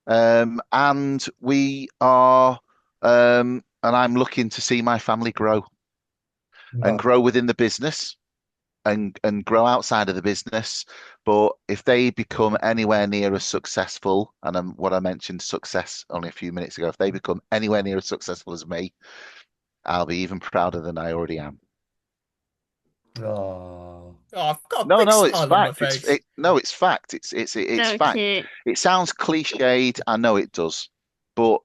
And we are, and I'm looking to see my family grow and Nice. grow within the business and grow outside of the business. But if they become anywhere near as successful, and what I mentioned success only a few minutes ago, if they become anywhere near as successful as me, I'll be even prouder than I already am. Oh, Oh, I've got a No, big no, it's smile on my fact. face. No, it's fact. It's So fact. cute. It sounds cliched. I know it does, but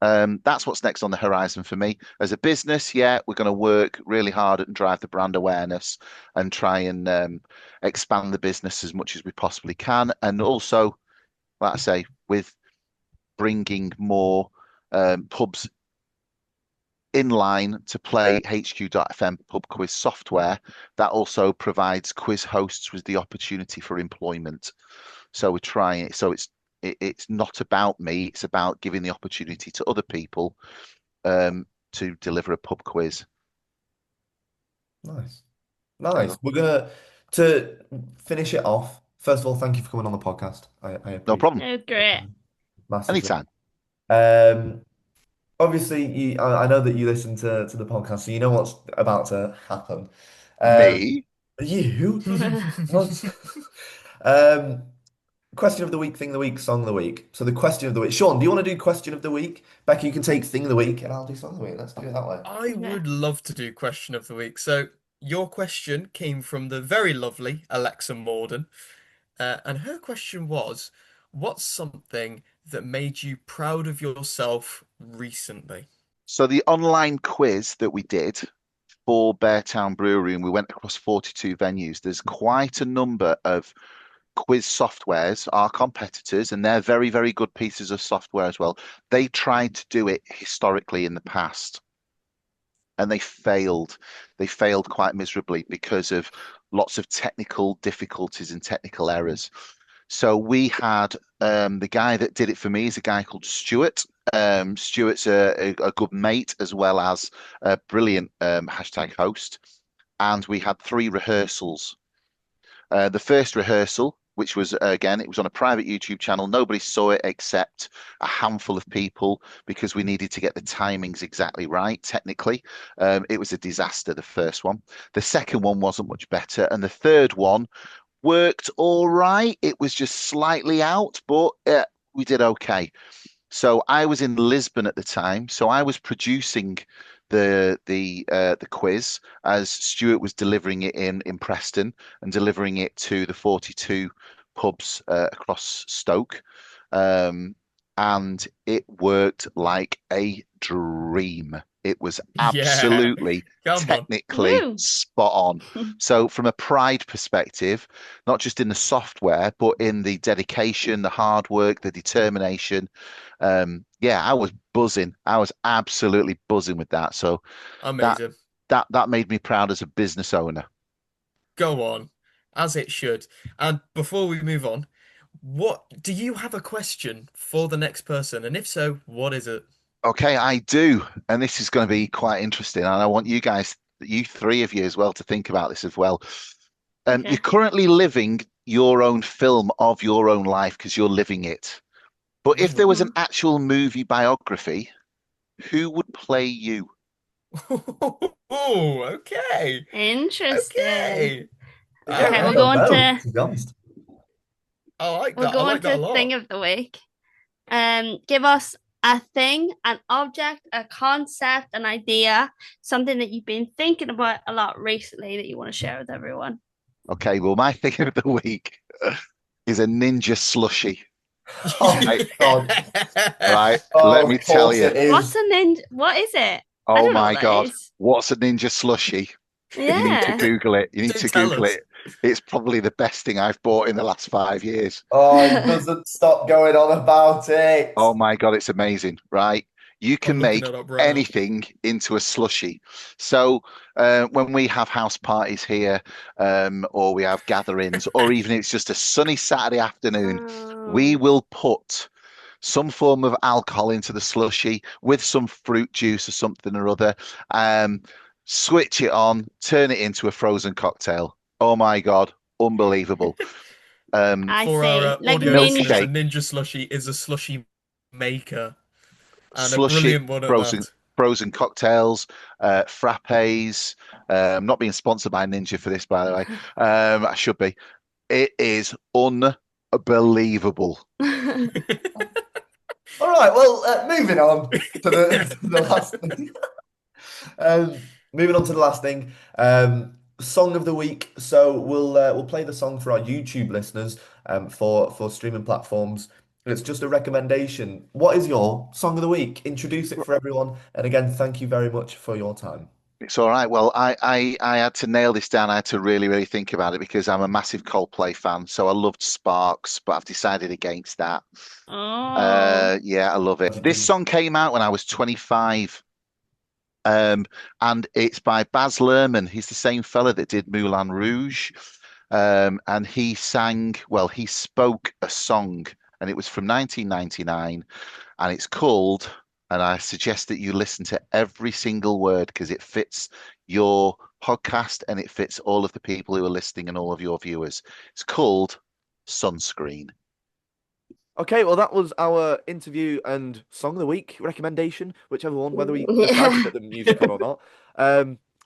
that's what's next on the horizon for me. As a business, yeah, we're going to work really hard and drive the brand awareness and try and expand the business as much as we possibly can. And also, like I say, with bringing more pubs in line to play HQ.FM pub quiz software, that also provides quiz hosts with the opportunity for employment. So we're trying. So it's not about me. It's about giving the opportunity to other people to deliver a pub quiz. nice. There you Nice. go. We're gonna to finish it off. First of all, thank you for coming on the podcast. I No appreciate problem. That was great. it massively. Anytime. Um, obviously, I know that you listen to the podcast, so you know what's about to happen. Um, Me? you? What? Um, question of the week, thing of the week, song of the week. So the question of the week. Sean, do you want to do question of the week? Becky, you can take thing of the week, and I'll do song of the week. Let's do it that way. I Okay. would love to do question of the week. So your question came from the very lovely Alexa Morden, and her question was, what's something that made you proud of yourself recently? So the online quiz that we did for Beartown Brewery, and we went across 42 venues. There's quite a number of quiz softwares, our competitors, and they're very, very good pieces of software as well. They tried to do it historically in the past and they failed. They failed quite miserably because of lots of technical difficulties and technical errors. So we had the guy that did it for me is a guy called Stuart. Stuart's a good mate as well as a brilliant hashtag host. And we had 3 rehearsals. The first rehearsal, which was again, it was on a private YouTube channel. Nobody saw it except a handful of people because we needed to get the timings exactly right. Technically, it was a disaster. The first one, the second one wasn't much better, and the third one worked all right. It was just slightly out, but we did okay. So I was in Lisbon at the time, so I was producing the quiz as Stuart was delivering it in Preston and delivering it to the 42 pubs across Stoke. Um, and it worked like a dream. It was Yeah, absolutely come on. technically Woo. spot on. So, from a pride perspective, not just in the software, but in the dedication, the hard work, the determination, yeah, I was buzzing. I was absolutely buzzing with that. So that Amazing. that made me proud as a business owner. Go on, as it should. And before we move on, what do you have a question for the next person? And if so, what is it? Okay, I do, and this is going to be quite interesting. And I want you guys, you 3 of you as well, to think about this as well. You're Okay. currently living your own film of your own life because you're living it. But if there was an Mhm. actual movie biography, who would play you? Oh, okay. Interesting. Okay. Yeah, Okay, I Uh, don't know, to be honest. I like we'll that. I go on like that a to thing lot. of the week. Give us a thing, an object, a concept, an idea, something that you've been thinking about a lot recently that you want to share with everyone. Okay, well, my thing of the week is a ninja slushy. Oh Right, God. Yeah. right. Let Oh, me of tell course you. it What's is. a ninja? What is it? I Oh don't know what my that God, is. what's a ninja slushy? You need to Yeah. Google it. You need Do to tell Google us. it. It's probably the best thing I've bought in the last 5 years. Oh, he doesn't stop going on about it. Oh my God, it's amazing, right? You I'm can looking make it up right now. anything into a slushy. So when we have house parties here, or we have gatherings, or even it's just a sunny Saturday afternoon, we Oh. will put some form of alcohol into the slushy with some fruit juice or something or other. Um, Switch it on, turn it into a frozen cocktail. Oh my God, unbelievable. I For our see. Like audio listeners, a Milkshake, ninja. ninja slushy is a slushy maker, and a slushy, brilliant one at frozen that. frozen cocktails, frappes. Not being sponsored by Ninja for this, by the way. I should be. It is unbelievable. All right, well, moving on to to the last thing. Moving on to the last thing. Song of the week. So we'll play the song for our YouTube listeners for streaming platforms. It's just a recommendation. What is your song of the week? Introduce it for everyone. And again, thank you very much for your time. It's all right. Well, I had to nail this down. I had to really, really think about it because I'm a massive Coldplay fan. So I loved Sparks, but I've decided against that. Oh. Yeah, I love it. Glad you This didn't. song came out when I was 25. And it's by Baz Luhrmann. He's the same fella that did Moulin Rouge. And he sang, well, he spoke a song, and it was from 1999, and it's called, and I suggest that you listen to every single word because it fits your podcast and it fits all of the people who are listening and all of your viewers. It's called Sunscreen. Okay, well, that was our interview and song of the week recommendation, whichever one, whether we decide to Yeah. put the music on or not.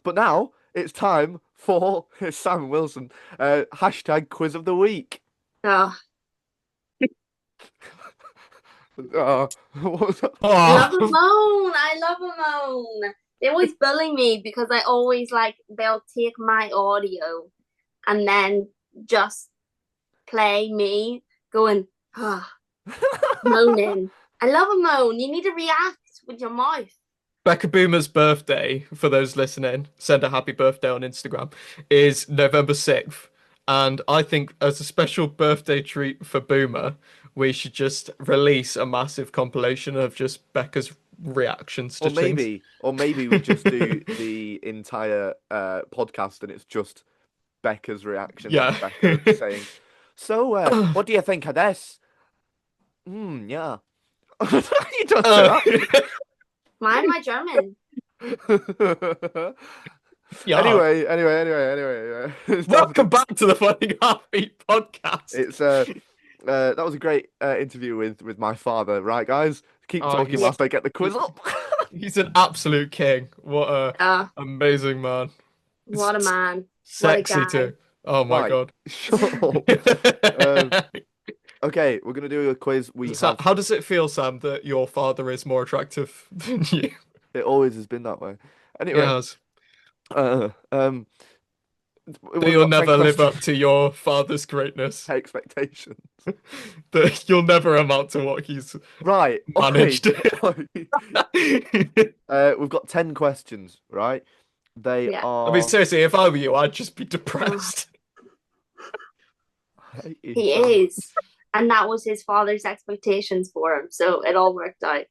But now it's time for Sam Wilson, hashtag quiz of the week. Oh, What was that? I love a Oh, moan. I love a moan. They always bully me because I always they'll take my audio and then just play me going, moaning. I love a moan. You need to react with your mouth. Becca Boomer's birthday, for those listening, send a happy birthday on Instagram, is November 6th. And I think as a special birthday treat for Boomer, we should just release a massive compilation of just Becca's reactions to things. Or maybe we just do the entire podcast and it's just Becca's reaction Yeah. to Becca saying, "So, what do you think of this?" Yeah. You don't say that. Mind my German. Yeah. Anyway. Welcome back to the Funny Heartbeat podcast. It's that was a great interview with my father, right, guys? Keep Oh, talking he's- whilst I get the quiz up. He's an absolute king. What a amazing man. What a man. Sexy What a guy. too. Oh my Right, god. shut up. Okay, we're gonna do a quiz. How does it feel, Sam, that your father is more attractive than you? It always has been that way. Anyway, Yes. we've That you'll got 10 never live questions. up to your father's greatness. Expectations. That you'll never amount to what he's Right. managed. We've got 10 questions, right? They Yeah. are. I mean, seriously, if I were you, I'd just be depressed. I hate you, He Sam. is. And that was his father's expectations for him. So it all worked out.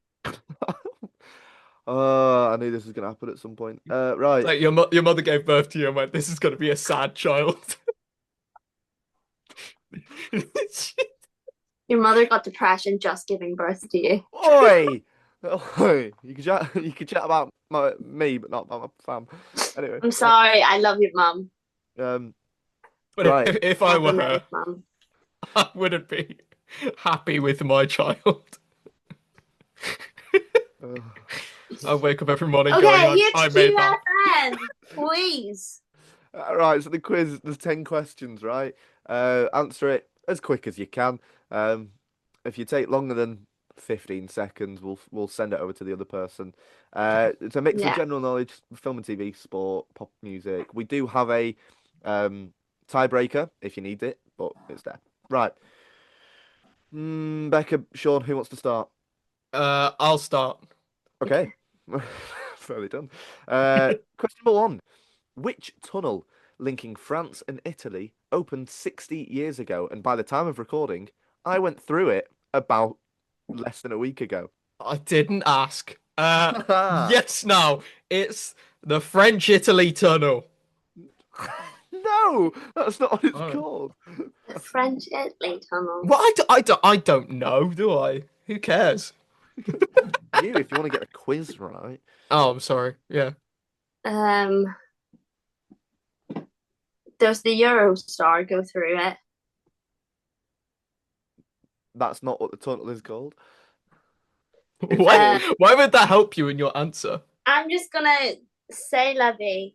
I knew this was gonna happen at some point. Right. Like your mother gave birth to you and went, "This is going to be a sad child." Your mother got depression just giving birth to you. Oi! Oi! You can chat about me, but not about my fam. Anyway. I'm sorry. I love your mum. But Right. if I were Compliment her, his mum. I wouldn't be happy with my child. I wake up every morning Okay, going, it's I made that. QFN. Please. Right, so the quiz, there's 10 questions, right? Answer it as quick as you can. If you take longer than 15 seconds, we'll send it over to the other person. It's a mix of Yeah. general knowledge, film and TV, sport, pop music. We do have a tiebreaker if you need it, but it's there. Right. Becca, Sean, who wants to start? I'll start. Okay. Fairly done. Question number 1. Which tunnel linking France and Italy opened 60 years ago? And by the time of recording, I went through it about less than a week ago. I didn't ask. Yes, no, it's the French-Italy tunnel. No, that's not what it's Oh. called. The French Italy tunnel. Well, I don't know, do I? Who cares? You, if you want to get a quiz right. Oh, I'm sorry. Yeah. Does the Eurostar go through it? That's not what the tunnel is called. Why would that help you in your answer? I'm just gonna say la vie.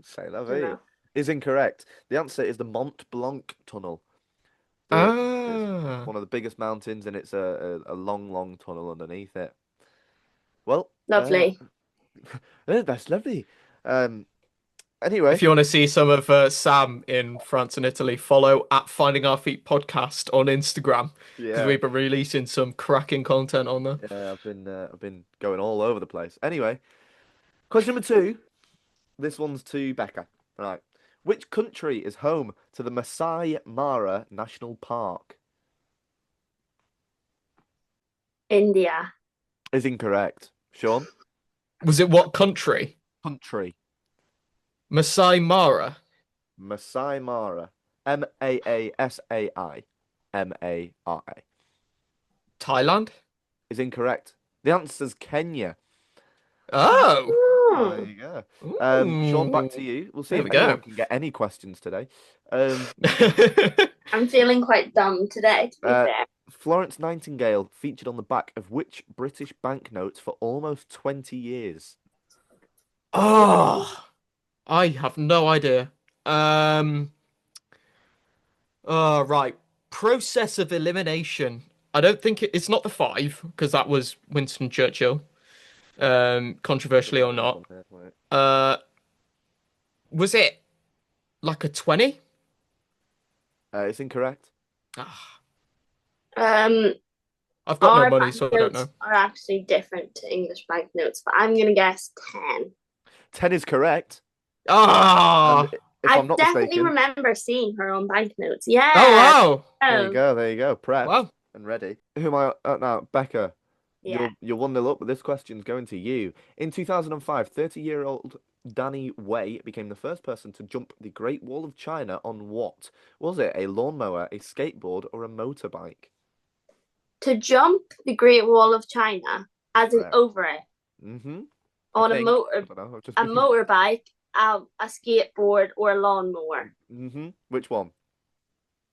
Say la Dunno. vie is incorrect. The answer is the Mont Blanc tunnel. It's Ah. one of the biggest mountains, and it's a long, long tunnel underneath it. Well, Lovely. that's lovely. Anyway, If you want to see some of Sam in France and Italy, follow at Finding Our Feet podcast on Instagram because yeah, we've been releasing some cracking content on there. yeah, I've been going all over the place. Anyway, question number 2. This one's to Becca. Right. Which country is home to the Masai Mara National Park? India. Is incorrect. Sean? Was it what country? Country. Masai Mara. Masai Mara. Maasai. Mara. Thailand? Is incorrect. The answer's Kenya. Oh. There you go. Sean, back to you. We'll see There if we go. anyone can get any questions today. I'm feeling quite dumb today, to be fair. Florence Nightingale featured on the back of which British banknotes for almost 20 years? Oh, I have no idea. Oh, right. Process of elimination. I don't think it's not the five because that was Winston Churchill. Controversially or not. Uh, was it like a 20? It's incorrect. Ah, Um, I've got no our money, so I don't banknotes know. are actually different to English banknotes, but I'm gonna guess 10. 10 is correct. Ah, And if I I'm not definitely mistaken, remember seeing her on banknotes. oh Yeah. wow, there you Oh, go, there you go. Prepped wow. and ready. Who am I now? Becca, yeah. you're 1-0 up, but this question's going to you. In 2005, 30-year-old Danny Way became the first person to jump the Great Wall of China on what? Was it a lawnmower, a skateboard, or a motorbike? To jump the Great Wall of China, as in Correct. over it, Mm-hmm. I on a think. I motor, don't know. I've just a been. motorbike, a skateboard, or a lawnmower. Mm-hmm. Which one?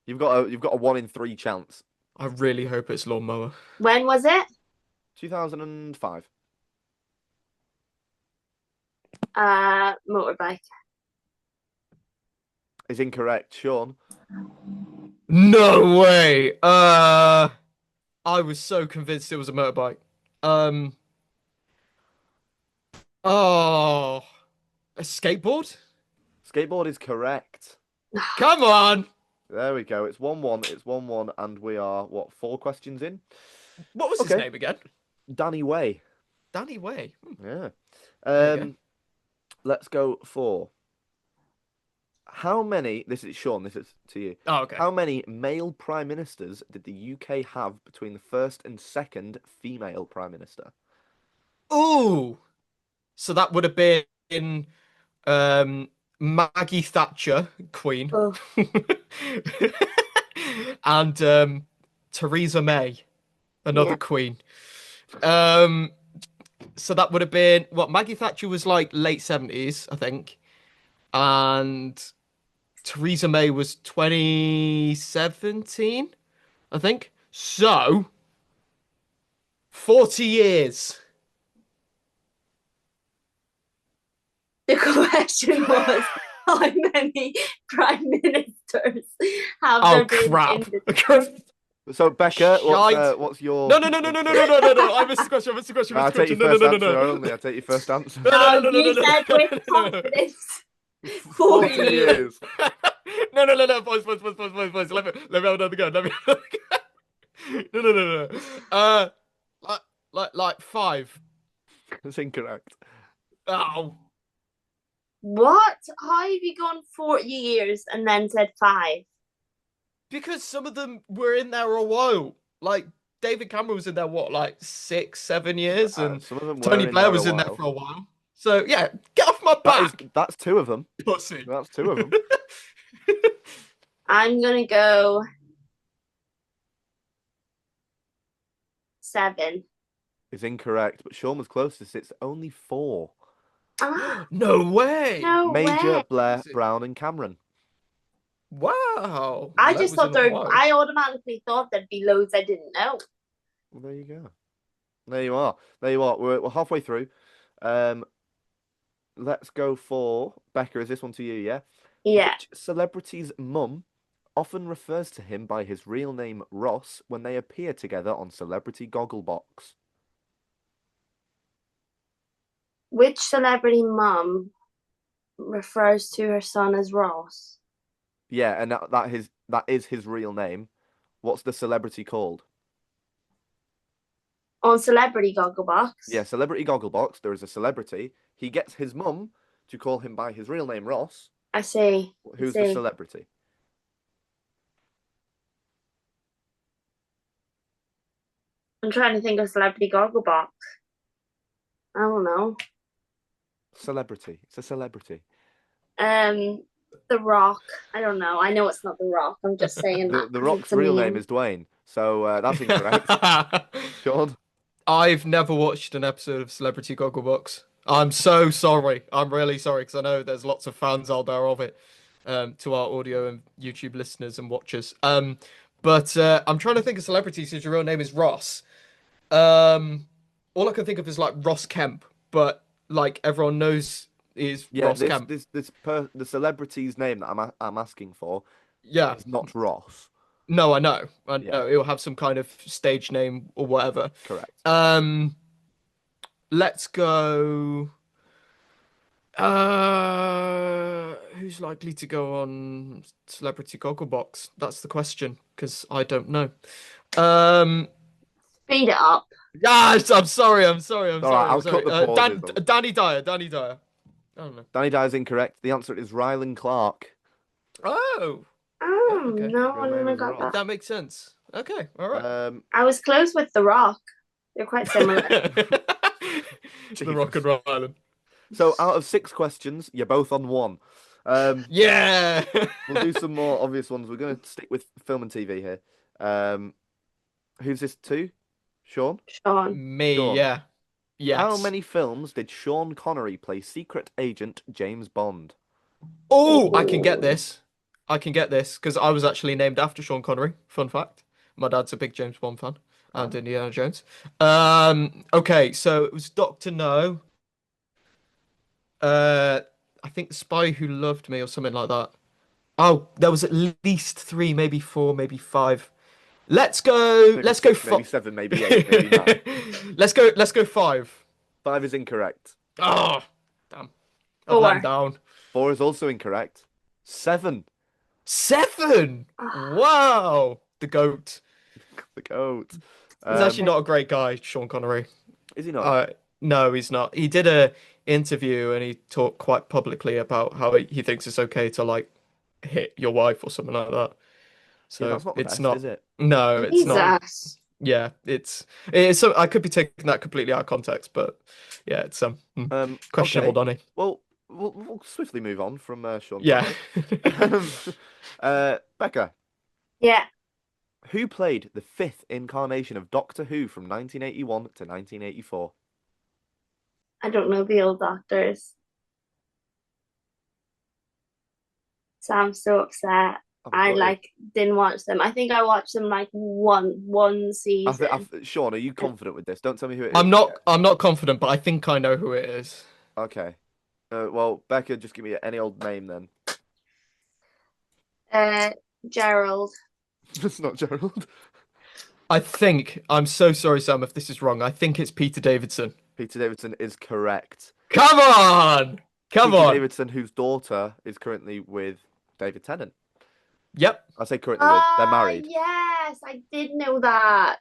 You've got a 1 in 3 chance. I really hope it's lawnmower. When was it? 2005. Motorbike. Is incorrect. Sean. No way. I was so convinced it was a motorbike. Um, oh, a skateboard? Skateboard is correct. Come on. There we go. It's 1-1. It's 1-1, and we are, what, 4 questions in? What was his Okay. name again? Danny Way. Danny Way. Yeah. There you go. Let's go for how many, this is Sean, this is to you. Oh, okay. How many male prime ministers did the UK have between the first and second female prime minister? Ooh. So that would have been Maggie Thatcher, Queen, Oh, and Theresa May, another yeah. Queen. So that would have been what Maggie Thatcher was like late 70s, I think, and Theresa May was 2017, I think. So 40 years. The question was, how many prime ministers have Oh there been crap. in the So, Becca, Shite. what's your... No. I missed the question. I missed the question. I'll take your No, first no, no, answer no. only. I'll take your first answer. No, You said with no. confidence. 40 40 years. No. Boys. Let me have another go. Let me have another go. No. Like 5. That's incorrect. Oh. What? How have you gone 40 years and then said 5? Because some of them were in there a while. Like David Cameron was in there what, like 6, 7 years, and Some of them were Tony in Blair there was a in there while. for a while. So yeah, get off my back, That's 2 of them. pussy. That's 2 of them. I'm gonna go 7. Is incorrect, but Sean was closest. It's only 4. Ah, No way. no Major, way. Blair, Brown, and Cameron. Wow. I That just was thought in a there. while. I automatically thought there'd be loads I didn't know. Well, there you go. There you are. There you are. We're halfway through. Let's go for Becca. Is this one to you? Yeah. Yeah. Which celebrity's mum often refers to him by his real name Ross when they appear together on Celebrity Gogglebox? Which celebrity mum refers to her son as Ross? Yeah, and that is his real name. What's the celebrity called? On Celebrity Gogglebox? Yeah, Celebrity Gogglebox. There is a celebrity. He gets his mum to call him by his real name Ross. I see. Who's the celebrity? I'm trying to think of Celebrity Gogglebox. I don't know. Celebrity. It's a celebrity. The Rock. I don't know. I know it's not The Rock. I'm just saying that. The 'cause Rock's it's a real meme. name is Dwayne, so that's incorrect. Sean? I've never watched an episode of Celebrity Gogglebox. I'm so sorry. I'm really sorry because I know there's lots of fans out there of it. to our audio and YouTube listeners and watchers. But I'm trying to think of celebrities whose real name is Ross. All I can think of is like Ross Kemp, but like everyone knows is Yeah, Ross Kemp. the celebrity's name that I'm asking for Yeah. is not Ross. No, I know. I Yeah. know. It'll have some kind of stage name or whatever. Correct. Let's go. Who's likely to go on Celebrity Gogglebox? That's the question, because I don't know. Speed it up. Yeah, I'm sorry. All right, I'll cut the pauses. Danny Dyer. I don't know. Danny Dyer's incorrect. The answer is Rylan Clark. Oh, Oh, okay. no, Real I name never is got Ross. that. that makes sense. Okay, all right. I was close with The Rock. They're quite similar. The Rock and Roll Island. So out of 6 questions, you're both on 1. Yeah. We'll do some more obvious ones. We're going to stick with film and TV here. Who's this to? Sean? Sean. Me, Sean. yeah. Yes. How many films did Sean Connery play secret agent James Bond? Oh, I can get this. Because I was actually named after Sean Connery. Fun fact. My dad's a big James Bond fan and Indiana Jones. Okay, so it was Doctor No. I think The Spy Who Loved Me or something like that. Oh, there was at least 3, maybe 4, maybe 5. Let's go. Maybe Let's 6, go. maybe 7, maybe 8, maybe 9. Let's go 5. 5 is incorrect. Oh, damn. I've 4. let him down. 4 is also incorrect. 7. 7. Wow. The GOAT. The goat. He's actually not a great guy, Sean Connery. Is he not? No, he's not. He did a interview and he talked quite publicly about how he thinks it's okay to like hit your wife or something like that. So Yeah, that's not the it's best, not. is it? No, it's not. Jesus. Yeah, it's so I could be taking that completely out of context, but yeah, it's questionable, Okay. Donny. Well, we'll swiftly move on from Sean Yeah. Connery. Becca, Yeah. who played the 5th incarnation of Doctor Who from 1981 to 1984? I don't know the old doctors. Sam's so upset. I didn't watch them. I think I watched them like one season. Sean, are you confident with this? Don't tell me who it is. I'm not confident, but I think I know who it is. Okay. Well, Becca, just give me any old name then. Gerald. It's not Gerald. I'm so sorry, Sam, if this is wrong. I think it's Peter Davidson. Peter Davidson is correct. Come on! Come Peter on! Davidson, whose daughter is currently with David Tennant. Yep. I say currently with. They're married. Yes, I did know that.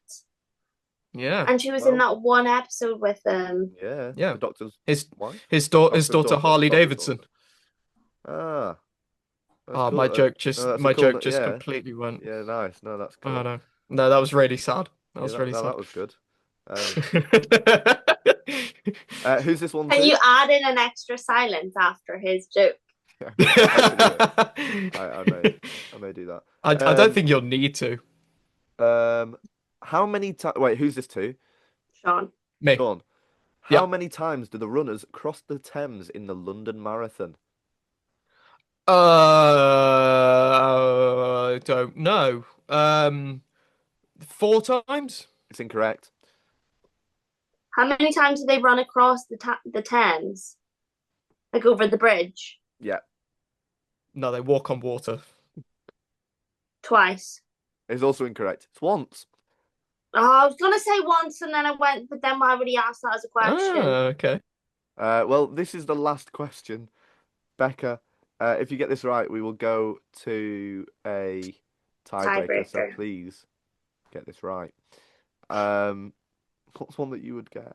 Yeah. And she was in that one episode with them. Yeah. Yeah. The doctor's His wife. his Doctor's daughter Harley Doctor's Davidson. daughter. That's Oh, cool. my joke That's just yeah. completely went. Yeah, nice. No, that's cool. Oh no. No, that was really sad. That Yeah, was really that sad. was good. Who's this one? Can to? you add in an extra silence after his joke? I may do that. I don't think you'll need to. How many times? Wait, who's this to? Sean. Me. Sean. Yeah. How many times do the runners cross the Thames in the London Marathon? I don't know. 4 times? It's incorrect. How many times did they run across the Thames? Like over the bridge? Yeah, No, they walk on water. Twice. it's also incorrect. It's once. Oh, I was gonna say once and then I went, but then why would he ask that as a question? Okay. Well, this is the last question, Becca. If you get this right, we will go to a tiebreaker. So Tiebreaker. please get this right. What's one that you would get?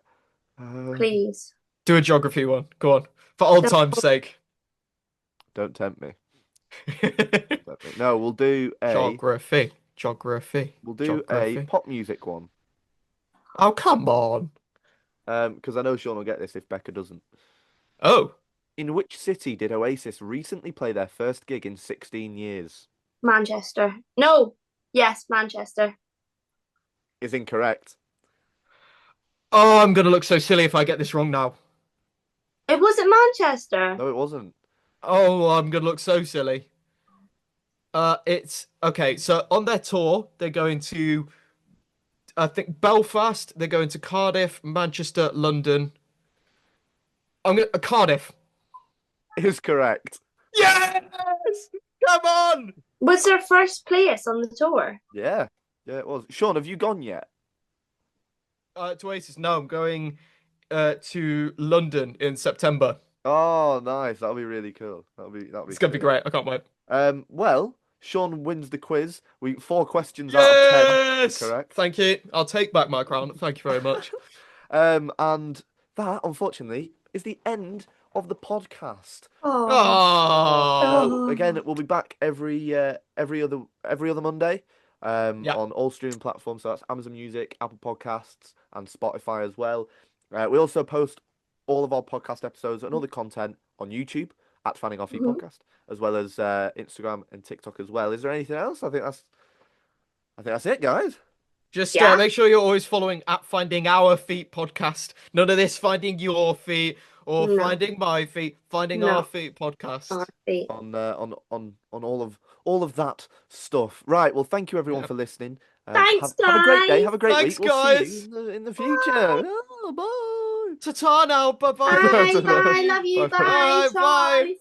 Please. Do a geography one. Go on. For old No. time's sake. Don't tempt me. No, we'll do a Geography. we'll do Geography. a pop music one. Oh, come on. Because I know Sean will get this if Becca doesn't. Oh. In which city did Oasis recently play their first gig in 16 years? Manchester. No. Yes, Manchester. Is incorrect. Oh, I'm going to look so silly if I get this wrong now. It wasn't Manchester. No, it wasn't. Oh, I'm going to look so silly. It's okay. So on their tour, they're going to, I think, Belfast. They're going to Cardiff, Manchester, London. I'm gonna Cardiff. Is correct. Yes! Come on! Was their first place on the tour? Yeah, it was. Sean, have you gone yet? To Oasis. No, I'm going to London in September. Oh, nice. That'll be really cool. That'll be It's gonna be cool. great. I can't wait. Well, Sean wins the quiz. 4 questions out of 10. Yes! Correct. Thank you. I'll take back my crown. Thank you very much. And that, unfortunately, is the end of the podcast. Oh. Again, we'll be back every other Monday Yeah. on all streaming platforms. So that's Amazon Music, Apple Podcasts, and Spotify as well. We also post all of our podcast episodes and other content on YouTube at Fanning Our Feet Podcast, as well as Instagram and TikTok as well. Is there anything else? I think that's it, guys. Just Yeah. make sure you're always following at Finding Our Feet podcast. None of this finding your feet or No. finding my feet. Finding No. Our Feet podcast. Our feet. On all of that stuff. Right. Well, thank you everyone Yeah. for listening. Thanks, have a great day. guys. Have a great Thanks, week. We'll see guys. you in the future. Oh, bye. Ta-ta now. Bye-bye. Bye, bye. Love you. Bye. Bye. Bye. Bye.